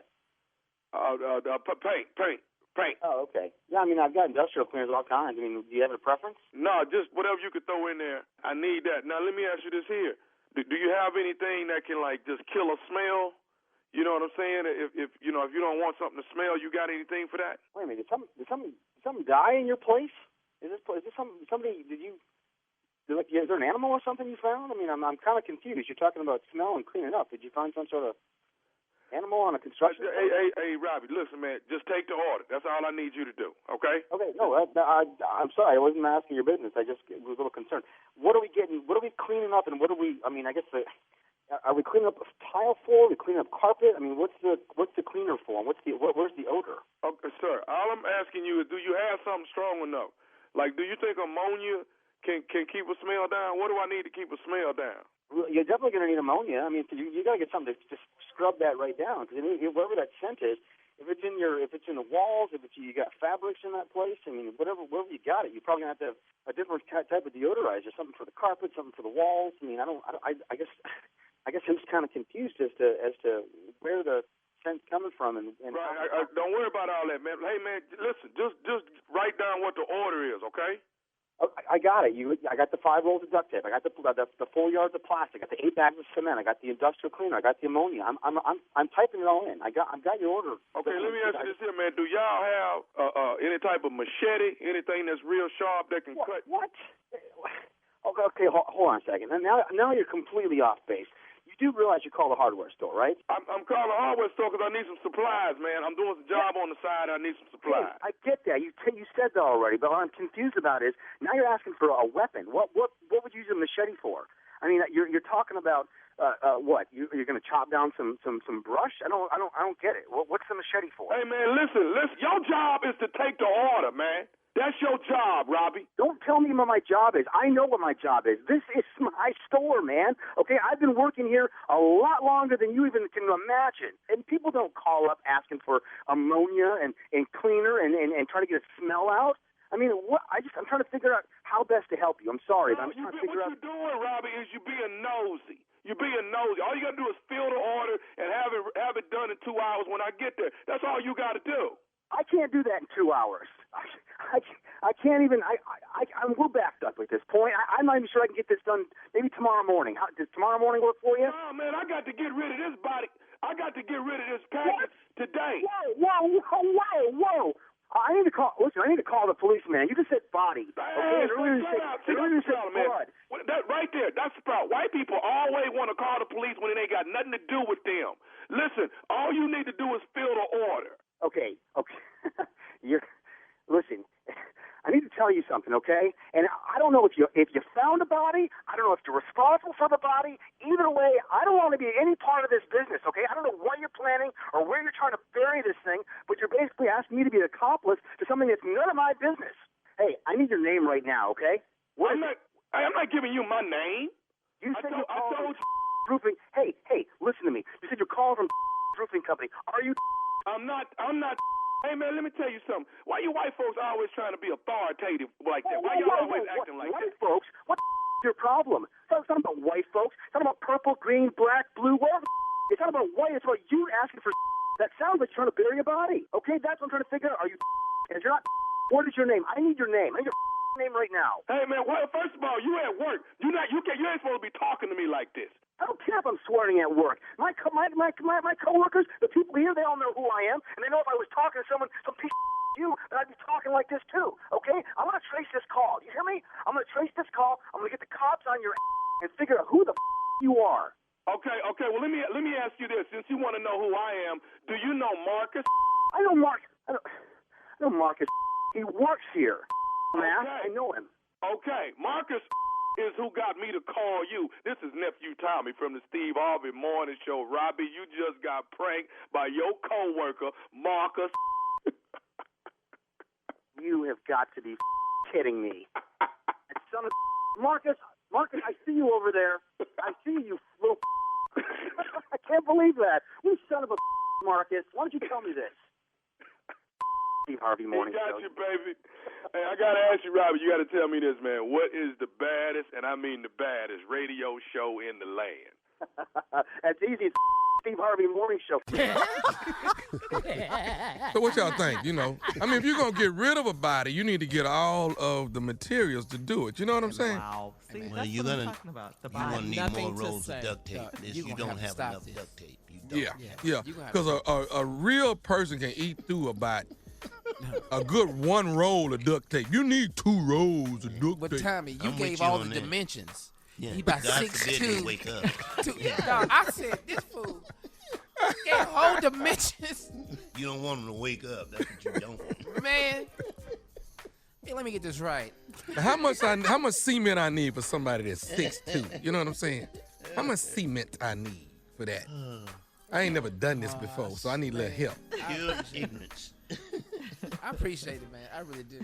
Paint. Oh, okay. Yeah, I mean, I've got industrial cleaners of all kinds. I mean, do you have a preference? No, just whatever you could throw in there. I need that. Now, let me ask you this here. Do you have anything that can, like, just kill a smell? You know what I'm saying? If you don't want something to smell, you got anything for that? Wait a minute. Did something die in your place? Is this somebody, is there an animal or something you found? I mean, I'm kind of confused. You're talking about smell and cleaning up. Did you find some sort of animal on a construction site? Hey, Robbie, listen, man. Just take the order. That's all I need you to do, okay? Okay, no, I'm sorry. I wasn't asking your business. I just was a little concerned. What are we cleaning up, and I guess are we cleaning up tile floor? Are we cleaning up carpet? I mean, what's the cleaner for? Where's the odor? Okay, sir, all I'm asking you is, do you have something strong enough? Like, do you think ammonia can keep a smell down? What do I need to keep a smell down? You're definitely going to need ammonia. I mean, you got to get something to just scrub that right down. Because wherever that scent is, if it's in the walls, if you got fabrics in that place, I mean, wherever you got it, you're probably going to have a different type of deodorizer, something for the carpet, something for the walls. I mean, I guess I'm just kind of confused as to where the scent's coming from. And right, don't worry about all that, man. Hey, man, listen, just write down what the order is, okay? I got it. I got the 5 rolls of duct tape. I got the 4 yards of plastic. I got the 8 bags of cement. I got the industrial cleaner. I got the ammonia. I'm typing it all in. I've got your order. Okay, let me ask you this here, man. Do y'all have any type of machete, anything that's real sharp that can cut? What? Okay, hold on a second. Now you're completely off base. You do realize you call the hardware store, right? I'm calling the hardware store because I need some supplies, man. I'm doing some job on the side. I need some supplies. Hey, I get that. You said that already, but what I'm confused about is now you're asking for a weapon. What would you use a machete for? I mean, you're talking about what? You're going to chop down some brush? I don't get it. What's the machete for? Hey, man, listen. Your job is to take the order, man. That's your job, Robbie. Don't tell me what my job is. I know what my job is. This is my store, man. Okay, I've been working here a lot longer than you even can imagine. And people don't call up asking for ammonia and cleaner and trying to get a smell out. I mean, I'm trying to figure out how best to help you. I'm sorry, but I'm just trying to figure out. What you're doing, Robbie, is you're being nosy. You're being nosy. All you got to do is fill the order and have it done in 2 hours when I get there. That's all you got to do. I can't do that in 2 hours. I can't even. We're backed up at this point. I'm not even sure I can get this done. Maybe tomorrow morning. Does tomorrow morning work for you? No, man. I got to get rid of this body. I got to get rid of this package today. Whoa! I need to call. Listen, I need to call the police, man. You just said body. Hey, okay? blood. That right there. That's the problem. White people always want to call the police when it ain't got nothing to do with them. Listen, all you need to do is fill the order. Okay. Listen, I need to tell you something, okay? And I don't know if you found a body. I don't know if you're responsible for the body. Either way, I don't want to be any part of this business, okay? I don't know what you're planning or where you're trying to bury this thing, but you're basically asking me to be an accomplice to something that's none of my business. Hey, I need your name right now, okay? I'm not giving you my name. You said you're calling from roofing. Hey, listen to me. You said you're calling from roofing company. Are you? I'm not. Hey, man, let me tell you something. Why you white folks always trying to be authoritative like that? Why y'all always acting like white that? Folks? What the is your problem? It's not about white folks. It's not about purple, green, black, blue, whatever. It's not about white. It's about you asking for that sounds like you're trying to bury a body. Okay, that's what I'm trying to figure out. Are you? And if you're not, what is your name? I need your name. I need your name right now. Hey, man, well, first of all, you at work. You ain't supposed to be talking to me like this. I don't care if I'm swearing at work. My coworkers, the people here, they all know who I am, and they know if I was talking to some piece of you, that I'd be talking like this too. Okay? I'm gonna trace this call. You hear me? I'm gonna trace this call. I'm gonna get the cops on your and figure out who the you are. Okay. Well, let me ask you this. Since you want to know who I am, do you know Marcus? I know Marcus. I know Marcus. He works here. Man, I know him. Okay, Marcus is who got me to call you. This is Nephew Tommy from the Steve Harvey Morning Show. Robbie, you just got pranked by your coworker, Marcus. You have got to be kidding me. Son of Marcus, I see you over there. I see you little I can't believe that. You son of a Marcus. Why don't you tell me this? Steve Harvey Morning Show. Got you, baby. Hey, I got to ask you, Robbie, you got to tell me this, man. What is the baddest, and I mean the baddest, radio show in the land? That's easy. It's Steve Harvey Morning Show. So what y'all think? I mean, if you're going to get rid of a body, you need to get all of the materials to do it. You know what I'm saying? Wow. See, well, that's what I'm talking about. The body. You're going to need Nothing more to rolls say. of duct tape. You don't have enough duct tape. You don't. Yeah. Because a real person can eat through about a good one roll of duct tape. You need 2 rolls of duct tape. But Tommy, you gave all the dimensions. Yeah. He about God 6'2". wake up. No, I said this fool. Gave all dimensions. You don't want him to wake up. That's what you don't want. Man. Hey, let me get this right. How much cement I need for somebody that's 6'2"? You know what I'm saying? How much cement I need for that? I ain't never done this before, so I need a little help. Pure ignorance. I appreciate it, man. I really do.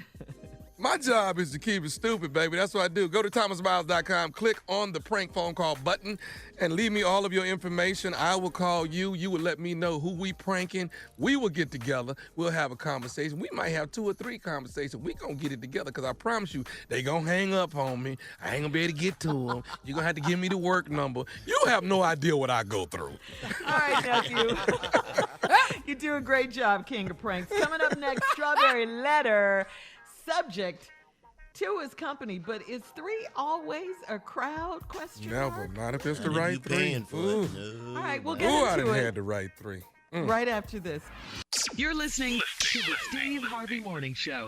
My job is to keep it stupid, baby. That's what I do. Go to thomasmiles.com, click on the prank phone call button, and leave me all of your information. I will call you. You will let me know who we pranking. We will get together. We'll have a conversation. We might have 2 or 3 conversations. We gonna get it together because I promise you, they gonna hang up on me. I ain't gonna be able to get to them. You're gonna have to give me the work number. You have no idea what I go through. All right, nephew. You do a great job, King of Pranks. Coming up next, Strawberry Letter. Subject, 2 is company, but is 3 always a crowd question? Never. Not if it's the right 3. Paying for it. No. All right, we'll get I into done it had the right 3. right after this. You're listening to the Steve Harvey Morning Show.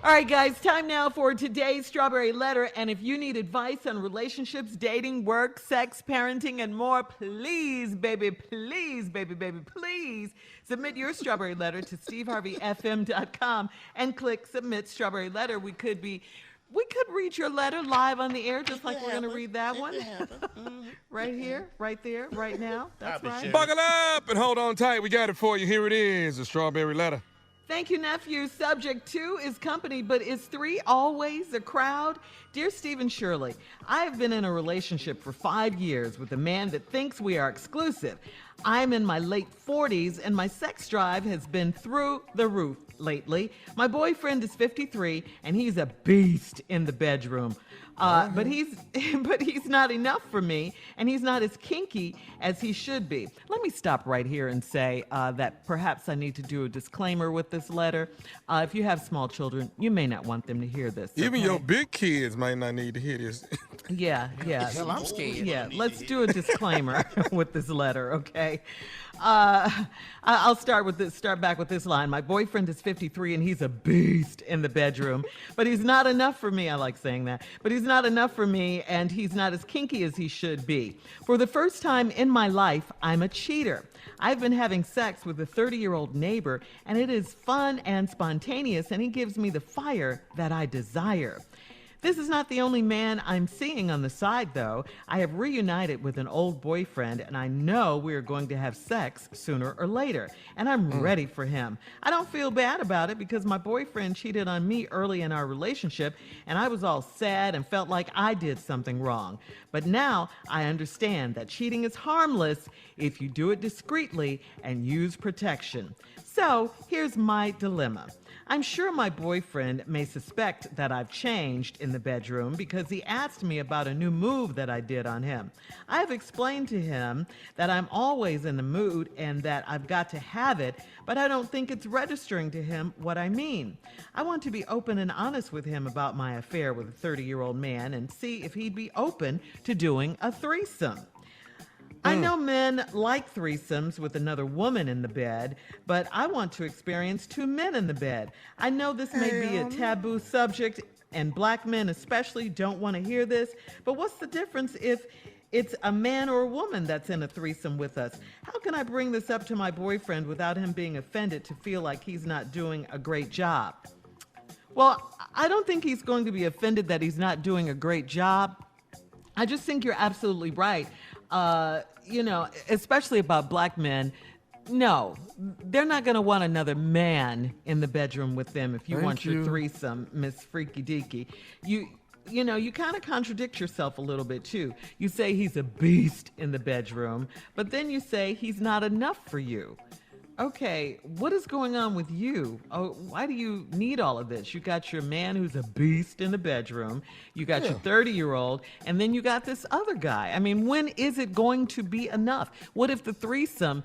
All right, guys, time now for today's Strawberry Letter. And if you need advice on relationships, dating, work, sex, parenting, and more, please, baby, please, please submit your Strawberry Letter to steveharveyfm.com and click Submit Strawberry Letter. We could read your letter live on the air, just like we're going to read that one. Right here, right there, right now. That's right. Buckle up and hold on tight. We got it for you. Here it is, the Strawberry Letter. Thank you, nephew. Subject 2 is company, but is 3 always a crowd? Dear Stephen Shirley, I have been in a relationship for 5 years with a man that thinks we are exclusive. I'm in my late 40s, and my sex drive has been through the roof lately. My boyfriend is 53, and he's a beast in the bedroom. But he's not enough for me, and he's not as kinky as he should be. Let me stop right here and say that perhaps I need to do a disclaimer with this letter. If you have small children, you may not want them to hear this. Even okay? your big kids might not need to hear this. Yeah. Hell, I'm scared. Yeah, let's do a disclaimer with this letter, okay? I'll start back with this line. My boyfriend is 53 and he's a beast in the bedroom, but he's not enough for me. I like saying that. But he's not enough for me, and he's not as kinky as he should be. For the first time in my life, I'm a cheater. I've been having sex with a 30-year-old neighbor, and it is fun and spontaneous, and he gives me the fire that I desire. This is not the only man I'm seeing on the side, though. I have reunited with an old boyfriend, and I know we are going to have sex sooner or later, and I'm ready for him. I don't feel bad about it because my boyfriend cheated on me early in our relationship, and I was all sad and felt like I did something wrong. But now I understand that cheating is harmless if you do it discreetly and use protection. So here's my dilemma. I'm sure my boyfriend may suspect that I've changed in the bedroom because he asked me about a new move that I did on him. I have explained to him that I'm always in the mood and that I've got to have it, but I don't think it's registering to him what I mean. I want to be open and honest with him about my affair with a 30-year-old man and see if he'd be open to doing a threesome. I know men like threesomes with another woman in the bed, but I want to experience 2 men in the bed. I know this may be a taboo subject, and black men especially don't want to hear this, but what's the difference if it's a man or a woman that's in a threesome with us? How can I bring this up to my boyfriend without him being offended to feel like he's not doing a great job? Well, I don't think he's going to be offended that he's not doing a great job. I just think you're absolutely right. Especially about black men, no, they're not going to want another man in the bedroom with them if you want your threesome, Miss Freaky Deaky. You kind of contradict yourself a little bit, too. You say he's a beast in the bedroom, but then you say he's not enough for you. Okay, what is going on with you? Oh, why do you need all of this? You got your man who's a beast in the bedroom, you got your 30-year-old, and then you got this other guy. I mean, when is it going to be enough? What if the threesome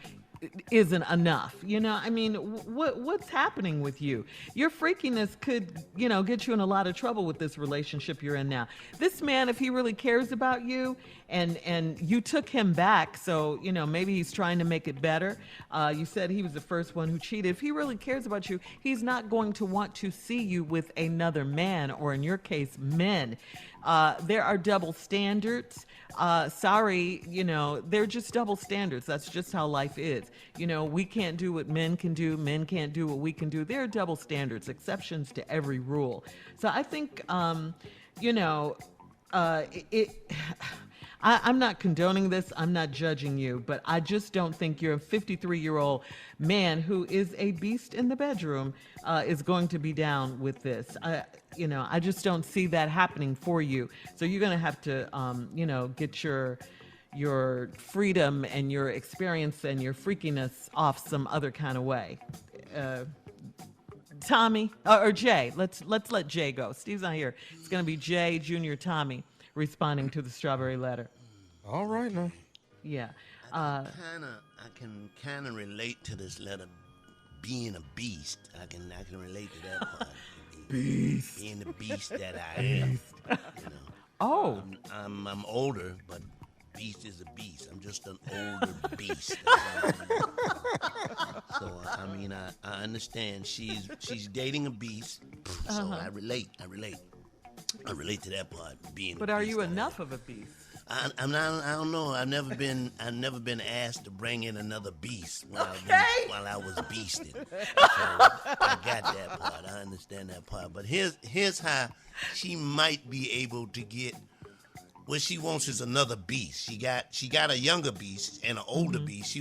isn't enough? What's happening with you? Your freakiness could, get you in a lot of trouble with this relationship you're in now. This man, if he really cares about you and you took him back, so, maybe he's trying to make it better. You said he was the first one who cheated. If he really cares about you, he's not going to want to see you with another man, or in your case, men. There are double standards. Sorry, they're just double standards. That's just how life is. We can't do what men can do. Men can't do what we can do. There are double standards, exceptions to every rule. So I think, I'm not condoning this. I'm not judging you, but I just don't think you're a 53-year-old man who is a beast in the bedroom is going to be down with this. I just don't see that happening for you. So you're going to have to, get your freedom and your experience and your freakiness off some other kind of way. Tommy or Jay, let's let Jay go. Steve's not here. It's going to be Jay, Junior, Tommy responding to the strawberry letter. All right now. Yeah. I can kind of relate to this letter. Being a beast, I can relate to that part. Beast. Being the beast that I am. Oh. I'm older, but beast is a beast. I'm just an older beast. So I understand she's dating a beast. So I relate to that part. Being. But are you enough of a beast? I'm not. I don't know. I've never been asked to bring in another beast while I was beasting. So I got that part. I understand that part. But here's how she might be able to get what she wants is another beast. She got a younger beast and an older beast.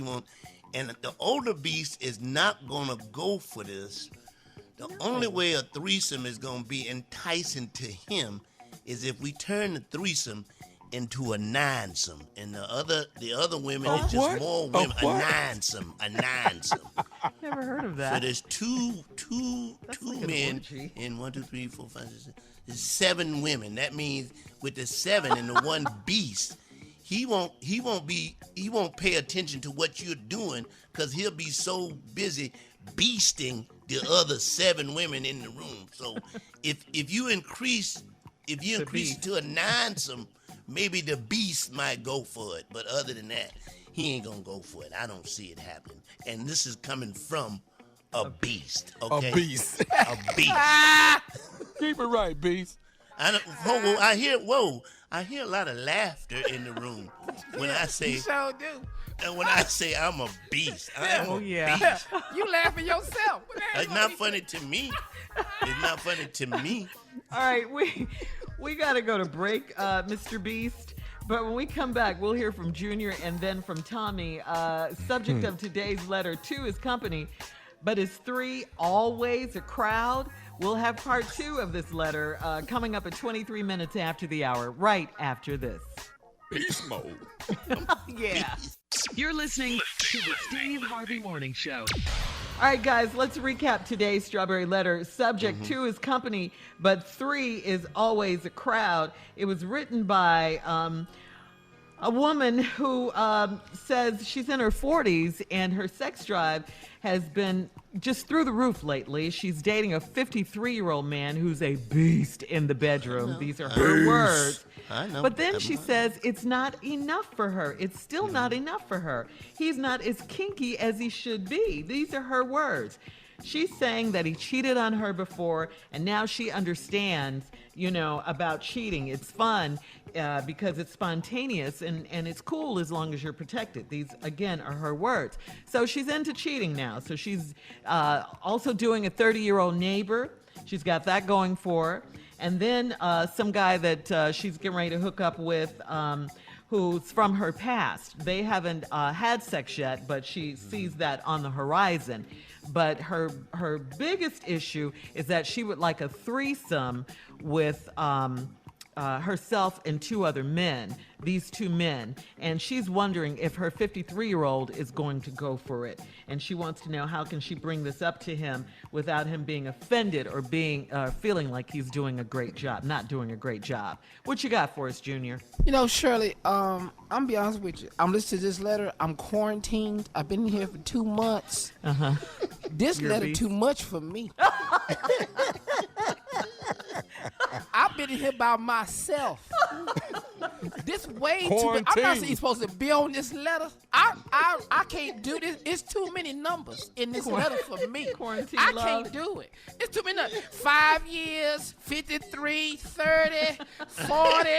And the older beast is not gonna go for this The only way a threesome is going to be enticing to him is if we turn the threesome into a nine-some, and the other women is just more women. A nine-some. Never heard of that. So there's two men and 1, 2, 3, 4, 5, 6, 7. There's 7 women. That means with the 7 and the one beast, he won't pay attention to what you're doing because he'll be so busy beasting the other 7 women in the room. So if you increase it to a nine-some, maybe the beast might go for it, but other than that, he ain't gonna go for it. I don't see it happening. And this is coming from a beast, okay? A beast. A beast. Keep it right, beast. I hear a lot of laughter in the room when I say. You sure do. And when I say I'm a beast, I am a beast. You laughing yourself. It's not funny to me. It's not funny to me. All right, we got to go to break, Mr. Beast. But when we come back, we'll hear from Junior and then from Tommy. Subject of today's letter 2 is company, but is 3 always a crowd? We'll have part 2 of this letter coming up at 23 minutes after the hour, right after this. Beast mode. Yeah. You're listening to the Steve Harvey Morning Show. All right, guys, let's recap today's Strawberry Letter. Subject 2 is company, but 3 is always a crowd. It was written by a woman who says she's in her 40s and her sex drive has been just through the roof lately. She's dating a 53-year-old man who's a beast in the bedroom. These are her words. I know. But then she says it's not enough for her. It's still not enough for her. He's not as kinky as he should be. These are her words. She's saying that he cheated on her before, and now she understands, about cheating. It's fun because it's spontaneous, and it's cool as long as you're protected. These, again, are her words. So she's into cheating now. So she's also doing a 30-year-old neighbor. She's got that going for her. And then some guy that she's getting ready to hook up with who's from her past. They haven't had sex yet, but she sees that on the horizon. But her biggest issue is that she would like a threesome with herself and 2 other men, these 2 men. And she's wondering if her 53-year-old is going to go for it. And she wants to know how can she bring this up to him without him being offended or feeling like he's doing a great job, not doing a great job. What you got for us, Junior? Shirley, I'm gonna be honest with you. I'm listening to this letter. I'm quarantined. I've been here for 2 months. This letter too much for me. I've been here by myself. This way too much. I'm not even supposed to be on this letter. I can't do this. It's too many numbers in this letter for me. I can't do it. It's too many numbers. 5 years, 53, 30, 40.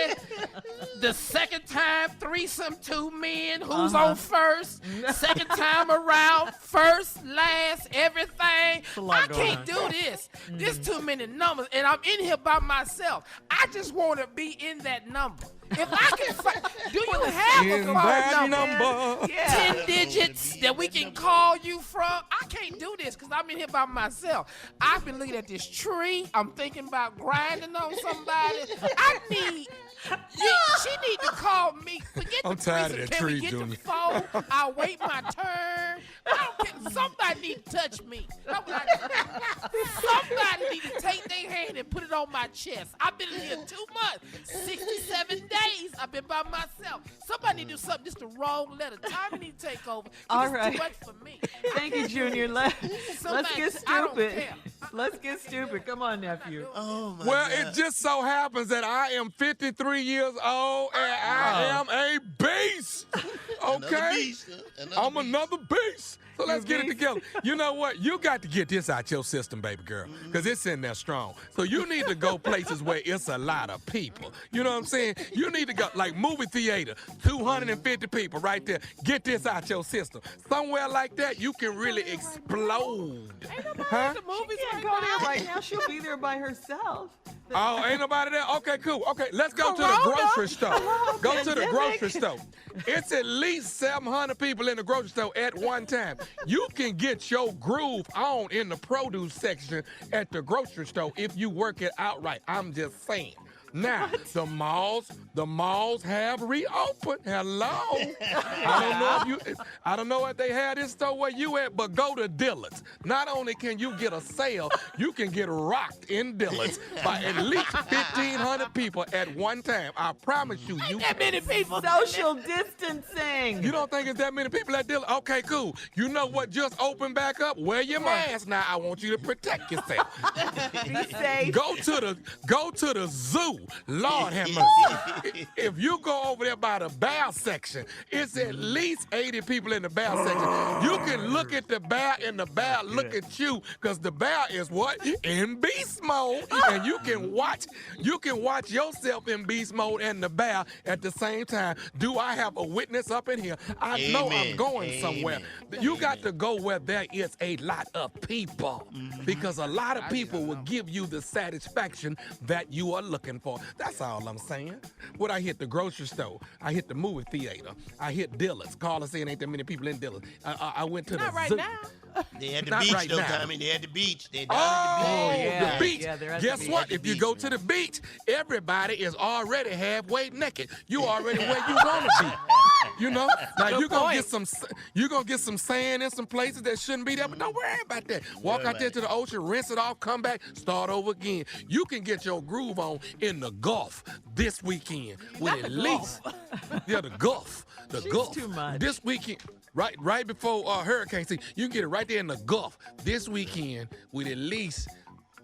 The second time, threesome, 2 men. Who's on first? Second time around, first, last, everything. I can't do this. There's too many numbers, and I'm in here by myself. I just want to be in that number. If I can do you have a phone number? 10 digits that we can call you from? I can't do this because I'm in here by myself. I've been looking at this tree. I'm thinking about grinding on somebody. She need to call me. Forget I'm tired of that Can tree, we get Junior. the phone? I'll wait my turn. I don't care. Somebody need to touch me. Somebody need to take their hand and put it on my chest. I've been in here 2 months, 67 days. I've been by myself. Somebody need to do something. This is the wrong letter. Time need to take over. All It's right. too much for me. Thank you, Junior. Let's get I don't stupid. care. Let's get stupid. Come on, nephew. Oh my Well, God. it just so happens that I am 53 years old and I am a beast. Another Okay? beast, I'm another beast. So let's You get it beast. together. You know what? You got to get this out your system, baby girl, because it's in there strong. So you need to go places where it's a lot of people. You know what I'm saying? You need to go, like movie theater, 250 people right there. Get this out your system. Somewhere like that, you can really explode. She can't go there right now. She'll be there by herself. Oh, ain't nobody there? Okay, cool. Okay, let's go to the grocery store. Go to the grocery store. It's at least 700 people in the grocery store at one time. You can get your groove on in the produce section at the grocery store if you work it outright. I'm just saying. Now, the malls have reopened. Hello. I don't know if they had this store where you at, but go to Dillard's. Not only can you get a sale, you can get rocked in Dillard's by at least 1,500 people at one time. I promise you. That many people. Social distancing. You don't think it's that many people at Dillard's? Okay, cool. You know what just opened back up? Wear your mask. Now, I want you to protect yourself. Be safe. Go to the zoo. Lord have mercy. If you go over there by the bear section, it's at least 80 people in the bear section. You can look at the bear and the bear look at you, because the bear is what? In beast mode. And you can watch yourself in beast mode and the bear at the same time. Do I have a witness up in here? I know I'm going somewhere. You got to go where there is a lot of people, because a lot of people will give you the satisfaction that you are looking for. That's all I'm saying. What I hit the grocery store, I hit the movie theater, I hit Dillard's. Carla saying ain't that many people in Dillard's. I went to Not the right zoo. now. They had the Not beach, right though, now. Tommy. They had the beach. They Oh, down the beach. Yeah, they're at Guess the beach. what? If you go to the beach, everybody is already halfway naked. You already where you want to be. You know? Now you're gonna get some sand in some places that shouldn't be there, but don't worry about that. Walk out there to the ocean, rinse it off, come back, start over again. You can get your groove on in the Gulf this weekend with at least the Gulf. The Gulf. Too much. This weekend. Right before hurricane season, you can get it right there in the Gulf this weekend with at least.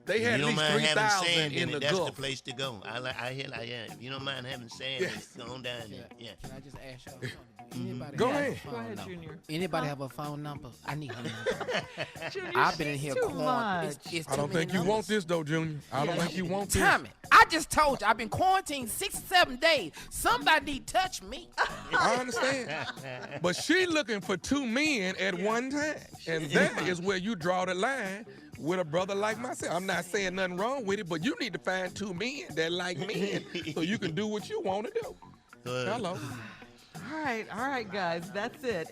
They had at least 3,000 in the That's Gulf. the place to go. If you don't mind having sand, it's going down there. Yeah. Can I just ask y'all something? Anybody Go have a ahead. phone Go ahead, number? Junior. Anybody have a phone number? I need her number. Junior, I've been in here too calling. much. It's I don't think you want this though, Junior. I don't think you want this. Tommy, I just told you I've been quarantined 6 or 7 days. Somebody need to touch me. I understand. But she looking for two men at one time. And that is where you draw the line with a brother like myself. I'm not saying nothing wrong with it, but you need to find two men that like men so you can do what you want to do. Hello. All right, guys, that's it.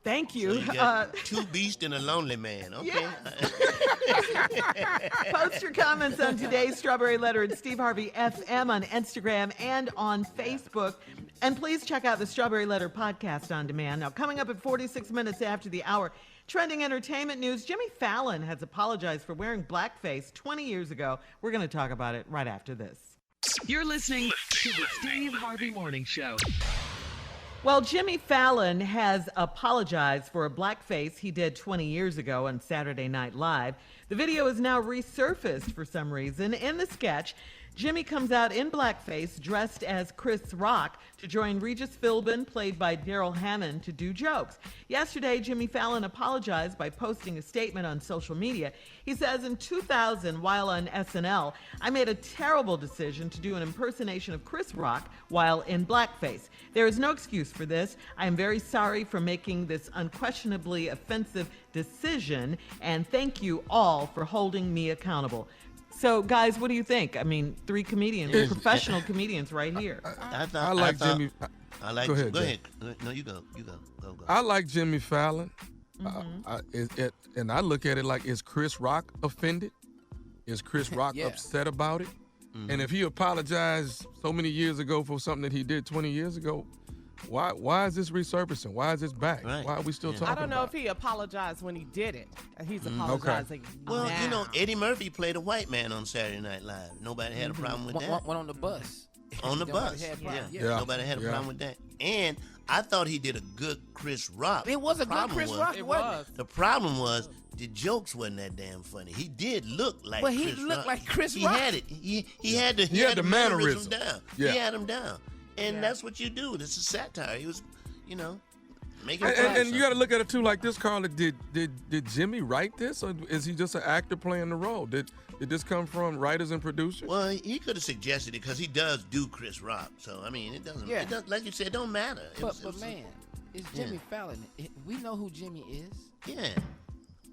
Thank you. So you got two beasts and a lonely man. Okay. Post your comments on today's Strawberry Letter at Steve Harvey FM on Instagram and on Facebook. And please check out the Strawberry Letter podcast on demand. Now, coming up at 46 minutes after the hour, trending entertainment news, Jimmy Fallon has apologized for wearing blackface 20 years ago. We're going to talk about it right after this. You're listening to the Steve Harvey Morning Show. Well, Jimmy Fallon has apologized for a blackface he did 20 years ago on Saturday Night Live. The video is now resurfaced for some reason. In the sketch, Jimmy comes out in blackface dressed as Chris Rock to join Regis Philbin, played by Daryl Hammond, to do jokes. Yesterday, Jimmy Fallon apologized by posting a statement on social media. He says, in 2000, while on SNL, I made a terrible decision to do an impersonation of Chris Rock while in blackface. There is no excuse for this. I am very sorry for making this unquestionably offensive decision, and thank you all for holding me accountable. So, guys, what do you think? I mean, 3 comedians, professional comedians right here. I like Jimmy. Go ahead. Go ahead. No, you go. Go. I like Jimmy Fallon. And I look at it like, is Chris Rock offended? Is Chris Rock upset about it? Mm-hmm. And if he apologized so many years ago for something that he did 20 years ago, why is this resurfacing? Why is this back? Right. Why are we still talking about it? I don't know if he apologized when he did it. He's apologizing now. Well, you know, Eddie Murphy played a white man on Saturday Night Live. Nobody had a problem with that. One on the bus. On the bus. Nobody had a problem with that. And I thought he did a good Chris Rock. It was a good Chris Rock. It was. The problem was the jokes wasn't that damn funny. He did look like But Chris he looked Rock. like Chris He Rock. had it. He had the mannerisms down. Yeah. He had them down. And that's what you do. This is satire. He was, making and you got to look at it too like this, Carla. Did Jimmy write this, or is he just an actor playing the role? Did this come from writers and producers? Well, he could have suggested it because he does do Chris Rock. So I mean, it doesn't. Yeah. It does, like you said, it don't matter. But man, it's Jimmy Fallon. We know who Jimmy is. Yeah.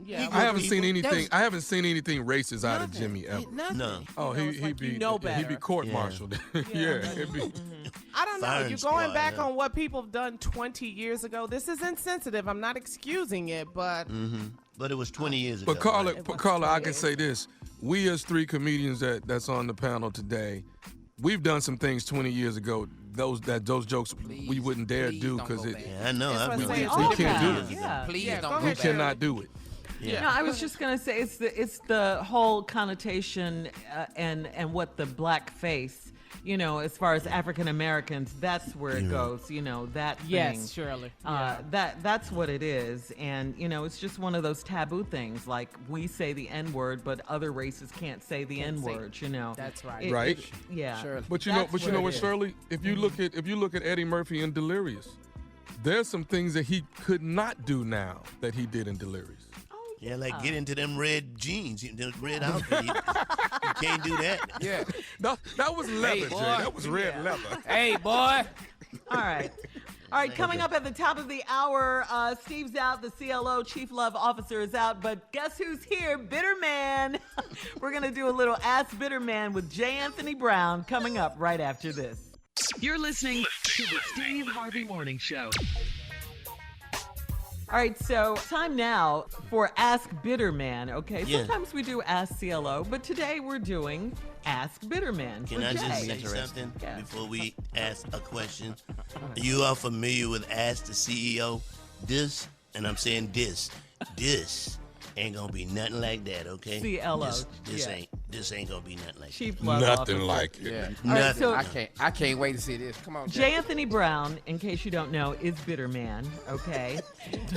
Yeah, I haven't seen anything. I haven't seen anything racist out of Jimmy ever. No. Oh, he'd be court-martialed. Yeah, it'd be. I don't know. Firing You're going squad, back yeah. on what people have done 20 years ago. This is insensitive. I'm not excusing it, but But it was 20 years ago. But Carla, It was Carla, I 20 can say this: we as three comedians that's on the panel today, we've done some things 20 years ago. Those jokes we wouldn't dare do because it. Yeah, I know. That's what We I'm saying. we can't do it. Yeah. Please Yeah, don't go go ahead, back. We cannot do it. Yeah. No, I was just gonna say it's the whole connotation and what the black face, as far as African Americans, that's where it goes. That thing. yes, Shirley. That's what it is, and it's just one of those taboo things. Like we say the N-word, but other races can't say the N-word. That's right. Right. Yeah. Shirley. But you That's know what what, it is. Shirley? If you look at Eddie Murphy in Delirious, there's some things that he could not do now that he did in Delirious. Yeah, like get into them red jeans, them red outfit. You can't do that. Yeah. That was leather, boy. Jay. That was red leather. Hey, boy. All right. Coming up at the top of the hour, Steve's out, the CLO, Chief Love Officer is out, but guess who's here? Bitterman. We're going to do a little Ask Bitterman with J. Anthony Brown coming up right after this. You're listening to the Steve Harvey Morning Show. All right, so time now for Ask Bitterman, okay? Yeah. Sometimes we do Ask CLO, but today we're doing Ask Bitterman Can for I Jay. just say something Yeah. before we ask a question? You are familiar with Ask the CEO? This, and I'm saying this ain't gonna be nothing like that, okay? CLO, This ain't gonna be nothing like Chief Love Nothing Officer. like it. Yeah. that. All right, Nothing. so I can't wait to see this. Come on, J. Anthony Brown, in case you don't know, is Bitterman, okay?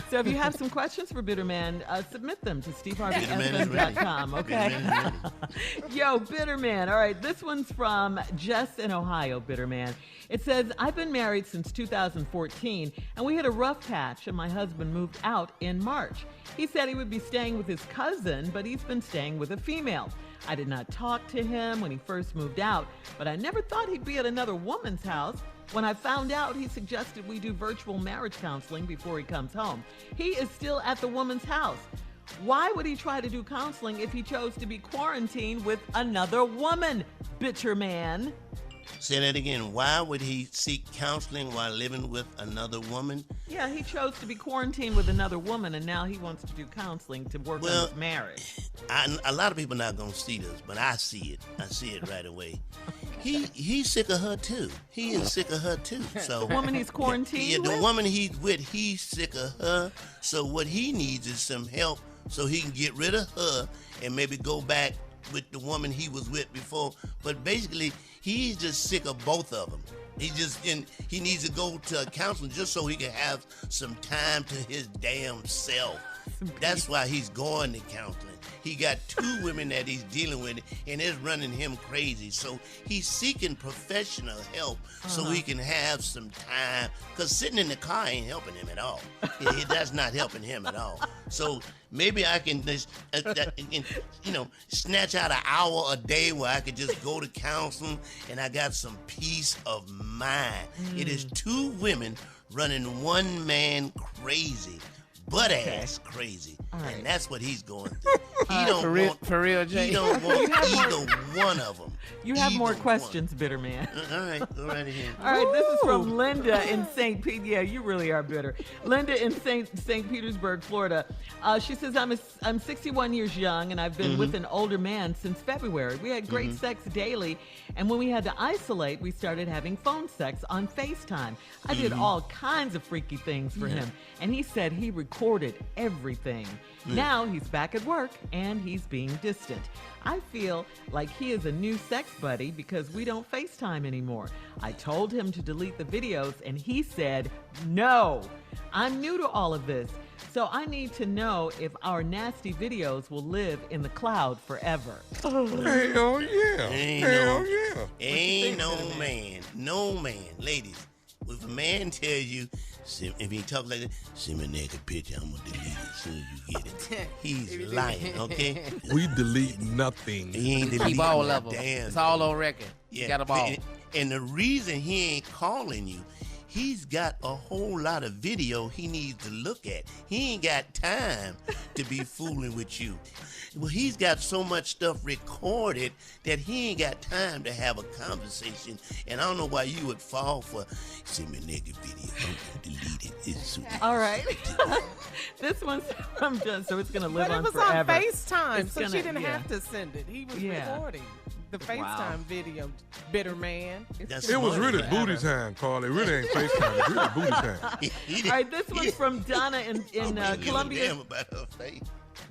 So if you have some questions for Bitterman, submit them to SteveHarveyFM.com, okay? Bitterman is ready. Yo, Bitterman. All right, this one's from Jess in Ohio, Bitterman. It says, I've been married since 2014, and we had a rough patch, and my husband moved out in March. He said he would be staying with his cousin, but he's been staying with a female. I did not talk to him when he first moved out, but I never thought he'd be at another woman's house. When I found out, he suggested we do virtual marriage counseling before he comes home. He is still at the woman's house. Why would he try to do counseling if he chose to be quarantined with another woman, Bitterman? Say that again. Why would he seek counseling while living with another woman? Yeah, he chose to be quarantined with another woman, and now he wants to do counseling to work on his marriage. A lot of people not gonna see this, but I see it. I see it right away. He's sick of her too. He is sick of her too. So The woman he's quarantined Yeah, the with? woman he's with, he's sick of her. So what he needs is some help so he can get rid of her and maybe go back with the woman he was with before. But basically, he's just sick of both of them. He needs to go to counseling just so he can have some time to his damn self. That's why he's going to counseling. He got 2 women that he's dealing with, and it's running him crazy. So he's seeking professional help so he can have some time. Because sitting in the car ain't helping him at all. That's not helping him at all. So maybe I can just, snatch out an hour a day where I could just go to counseling, and I got some peace of mind. It is 2 women running one man crazy. Butt-ass crazy. Right. And that's what he's going through. He don't want, for real, Jay. He don't want either one of them. You have more questions, Bitterman. All right, go right ahead. All right, this is from Linda in St. Pete. Yeah, you really are bitter. Linda in St. Petersburg, Florida. She says, I'm 61 years young, and I've been with an older man since February. We had great sex daily, and when we had to isolate, we started having phone sex on FaceTime. I did all kinds of freaky things for him, and he said he recorded everything. Now he's back at work, and he's being distant. I feel like he is a new sex buddy because we don't FaceTime anymore. I told him to delete the videos, and he said no. I'm new to all of this, so I need to know if our nasty videos will live in the cloud forever. Hell yeah. Ain't no man. Ladies, if a man tells you, if he talks like that, send me a naked picture, I'm going to delete it as soon as you get it. He's lying, okay? We delete nothing. He ain't deleting Keep all of them. damn It's all on record. Yeah. Got them all. And the reason he ain't calling you, he's got a whole lot of video he needs to look at. He ain't got time to be fooling with you. Well, he's got so much stuff recorded that he ain't got time to have a conversation. And I don't know why you would fall for, send me a naked video. I'm going to delete it. It's All right. This one's from Jen, so it's going to live on forever. But it was on FaceTime, It's so gonna- she didn't yeah. have to send it. He was Yeah. recording the FaceTime video, bitter man. It was really booty time, Carl. It really ain't FaceTime. It's really booty time. All right, this one's from Donna in Columbia. Damn about her face.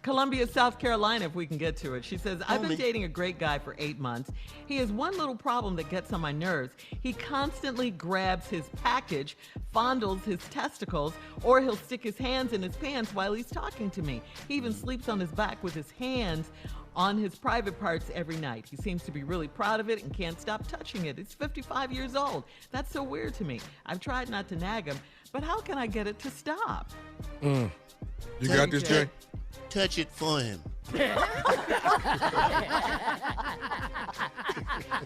Columbia, South Carolina, if we can get to it. She says, I've been dating a great guy for 8 months. He has one little problem that gets on my nerves. He constantly grabs his package, fondles his testicles, or he'll stick his hands in his pants while he's talking to me. He even sleeps on his back with his hands on his private parts every night. He seems to be really proud of it and can't stop touching it. He's 55 years old. That's so weird to me. I've tried not to nag him, but how can I get it to stop? You got this, Jay? Touch it for him.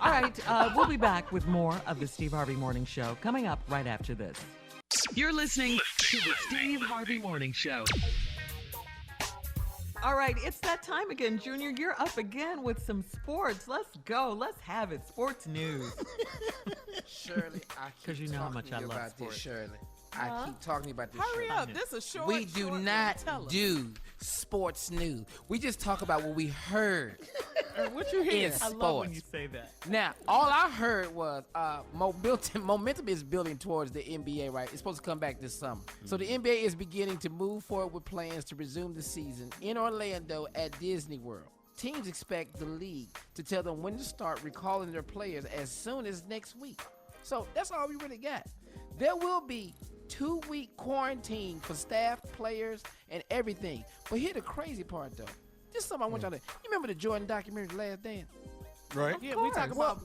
All right, we'll be back with more of the Steve Harvey Morning Show coming up right after this. You're listening to the Steve Harvey Morning Show. All right, it's that time again, Junior. You're up again with some sports. Let's go. Let's have it. Sports news. Shirley, I keep 'Cause you know how talking much to I you love about sports. this, Shirley. I keep talking about this. Hurry Shirley. up. This is short. We do short not one. Tell us. do sports news. We just talk about what we heard. What you hear? In I love when sports. you say that. Now, all I heard was momentum is building towards the NBA, right? It's supposed to come back this summer. So the NBA is beginning to move forward with plans to resume the season in Orlando at Disney World. Teams expect the league to tell them when to start recalling their players as soon as next week. So that's all we really got. There will be 2-week quarantine for staff, players, and everything. But here's the crazy part, though. This is something I want y'all to. You remember the Jordan documentary, The Last Dance? Right. Yeah, we talk about.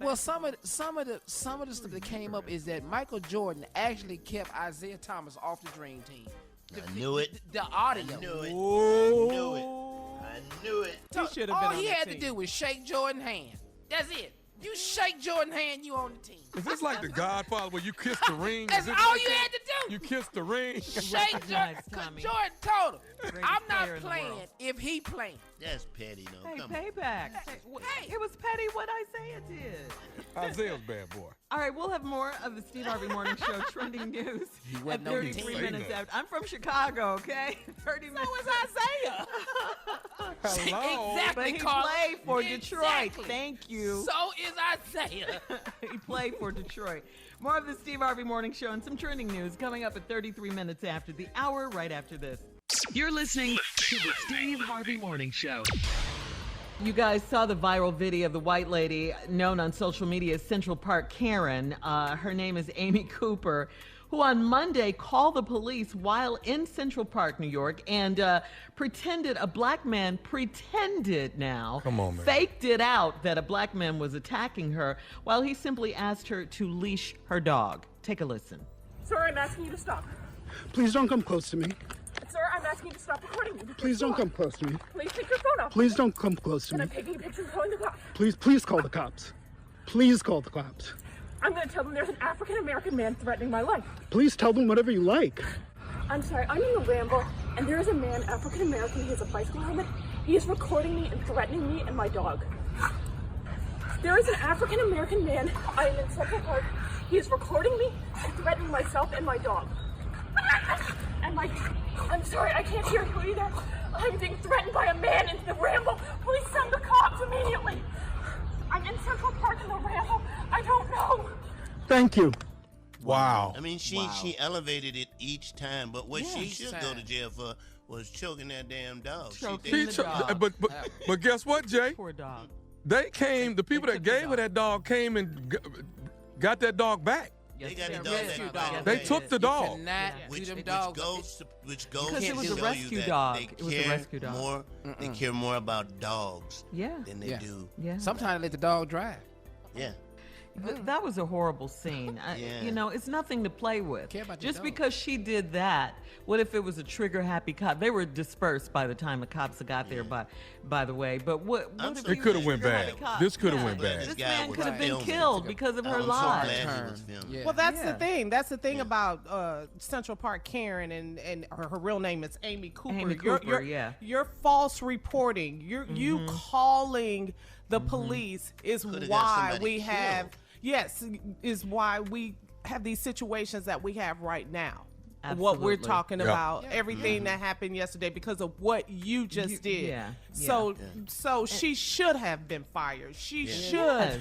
Well, some of the stuff that came up is that Michael Jordan actually kept Isaiah Thomas off the Dream Team. I knew it. The audio. I knew it. I knew it. I knew it. He should have been All on he the had team. to do was shake Jordan's hand. That's it. You shake Jordan's hand, you on the team. Is this like the Godfather where you kiss the ring? That's Is it all like you that? had to do. You kiss the ring? Shake Jordan. Tommy. Jordan told him, Greatest I'm not player in the playing world. if he playing. That's petty, though. Hey, Come on. payback. It was petty what Isaiah did. Isaiah's bad boy. All right, we'll have more of the Steve Harvey Morning Show trending news at wasn't on the 33 team. minutes Say that. after. I'm from Chicago, okay? 30 minutes. So is Isaiah. Hello. Exactly, But he Carla. played for Detroit. Exactly. Thank you. So is Isaiah. He played for Detroit. More of the Steve Harvey Morning Show and some trending news coming up at 33 minutes after the hour, right after this. You're listening to the Steve Harvey Morning Show. You guys saw the viral video of the white lady known on social media as Central Park Karen. Her name is Amy Cooper, who on Monday called the police while in Central Park, New York, and pretended a black man Come on, man. faked it out that a black man was attacking her while he simply asked her to leash her dog. Take a listen. Sir, I'm asking you to stop. Please don't come close to me. Sir, I'm asking you to stop recording me. Please don't come close to me. Please take your phone off. Please don't come close to And me. I'm taking a picture and calling the cops. Please call the cops. Please call the cops. I'm going to tell them there's an African-American man threatening my life. Please tell them whatever you like. I'm sorry, I'm in the Ramble, and there is a man, African-American, he has a bicycle helmet. He is recording me and threatening me and my dog. There is an African-American man, I am in Central Park. He is recording me and threatening myself and my dog. And I'm sorry, I can't hear you either. I'm being threatened by a man in the Ramble. Please send the cops immediately. I'm in Central Park in the Ramble. I don't know. Thank you. Wow. I mean, she elevated it each time, but what she Each should go to jail for was choking that damn dog. Choking the dog. But guess what, Jay? Poor dog. They came, the people that gave her that dog came and got that dog back. They got the dog rescue back. dog. They took the dog. Which them goes dogs. which Because goes it to was a show rescue you that dog. they It was a care rescue dog. more. They care more about dogs Yeah. than they Yeah. do. Yeah. Sometimes let the dog drive. Yeah. That was a horrible scene. Yeah. You know, it's nothing to play with. Care about your Just dog. because she did that, what if it was a trigger-happy cop? They were dispersed by the time the cops got there, by the way. But what if It could have went bad. This could have went bad. This man could have been filming. killed because of her I'm so lies. glad he was filming. Well, that's the thing. That's the thing about Central Park Karen and her real name is Amy Cooper. Amy Cooper, You're false reporting. You calling the police is Coulda got why somebody we have killed. is why we have these situations that we have right now. Absolutely. What we're talking Yeah. about, everything that happened yesterday because of what you just did. So she should have been fired. She should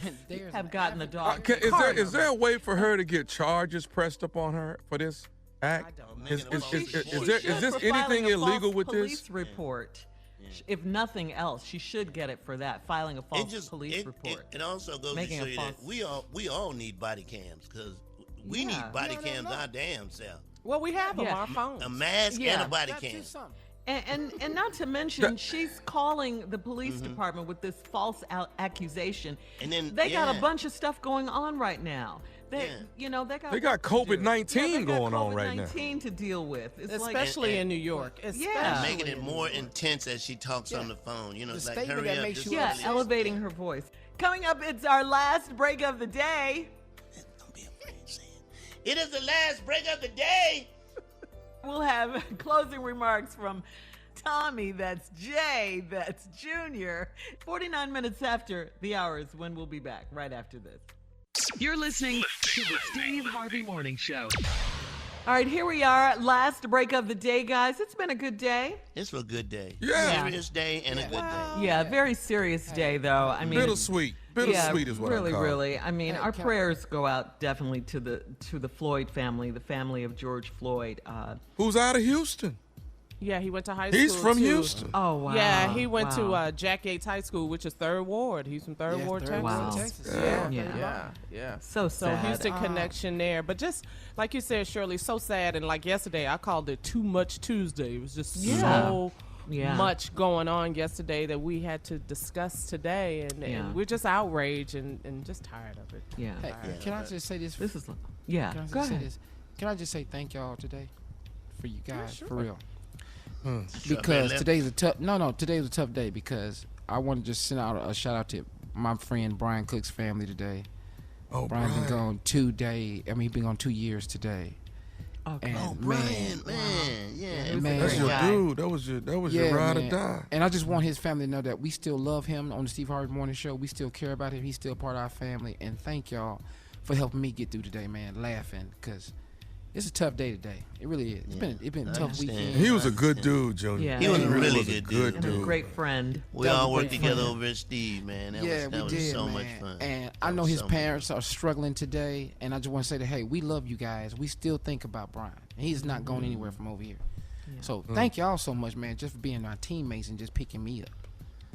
have gotten the dog. Is there a way for her to get charges pressed up on her for this act? Is this anything illegal with police this? report? If nothing else, she should get it for that, filing a false police report. It also goes Making to a show you false- that we all need body cams because we need body cams our damn self. Well, we have them Yeah. on our phones. A mask and a body cam. And not to mention, she's calling the police department with this false accusation. And then They got a bunch of stuff going on right now. They got COVID-19 going on right now. COVID-19 to deal with. It's Especially in New York. Especially Making it more intense as she talks on the phone. You know, it's like statement hurry that up. makes just you release. elevating her voice. Coming up, it's our last break of the day. Don't be afraid to say it. It is the last break of the day. We'll have closing remarks from Tommy, that's Jay, that's Junior. 49 minutes after the hour is when we'll be back, right after this. You're listening to the Steve Harvey Morning Show. All right, here we are, last break of the day, guys. It's been a good day. It's a good day. Yeah. Serious day and a good day. Yeah, very serious day, though. I mean, Bittersweet. Bittersweet is what I call it. Really. I mean, our prayers go out definitely to the Floyd family, the family of George Floyd. Who's out of Houston? Yeah, he went to high school. He's from too. Houston. Oh, wow. Yeah, he went to Jack Yates High School, which is 3rd Ward. He's from 3rd Ward, Texas. Wow. Yeah. So sad. Houston connection there. But just like you said, Shirley, so sad. And like yesterday, I called it Too Much Tuesday. It was just so much going on yesterday that we had to discuss today. And we're just outraged and just tired of it. Yeah. Hey, can I just say this? This is, Can I just go say ahead. this? Can I just say thank y'all today for you guys, sure. for real? Sure, Because man. today's a tough day because I want to just send out a shout out to my friend Brian Cook's family today. Oh, Brian's Brian. been gone 2 days. I mean, he's been gone 2 years today. Okay. And Man, Yeah, man, That's your guy. dude. That was your ride man. or die. And I just want his family to know that we still love him on the Steve Harvey Morning Show. We still care about him. He's still part of our family. And thank y'all for helping me get through today, man. Laughing because it's a tough day today. It really is. It's been a tough understand. weekend. He was a good dude, Junior. Yeah. He was a really really was a good good And a dude. great friend. We That was all a worked great together fun. over at Steve, man. That we was did, so man. much fun. And I That know was his so much parents are struggling today, and I just want to say that, hey, we love you guys. We still think about Brian. And he's not going anywhere from over here. So thank y'all so much, man, just for being our teammates and just picking me up.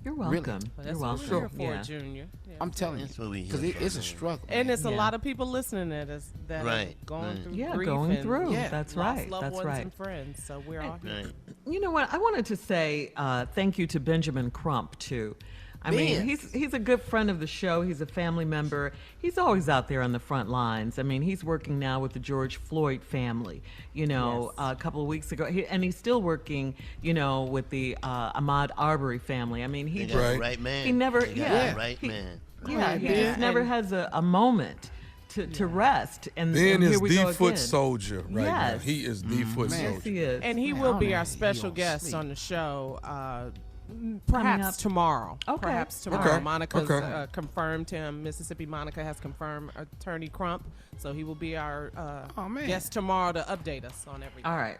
You're Really? welcome. That's You're what welcome. we're here for, Yeah. Junior. Yeah. I'm telling That's what we you, here because for, it's a man. struggle. And it's a Yeah. lot of people listening that are Right, going right. through Yeah, grief going and through. That's lost right. loved That's ones right. and friends. So we're all here. Right. You know what? I wanted to say thank you to Benjamin Crump, too. I mean, he's a good friend of the show. He's a family member. He's always out there on the front lines. I mean, he's working now with the George Floyd family, you know, a couple of weeks ago. And he's still working, you know, with the Ahmaud Arbery family. I mean, They got the right man. He never, They got the right man. Yeah, he just never has a moment to rest. And Ben here is we go the foot again. soldier right now. Yes. He is the foot Yes, soldier. he is. And he Man, will I be don't our know. special He don't guest sleep. on the show. Coming Perhaps up. tomorrow. Okay. Perhaps tomorrow. Okay. Monica's Okay. confirmed him. Mississippi Monica has confirmed Attorney Crump. So he will be our guest tomorrow to update us on everything. All right.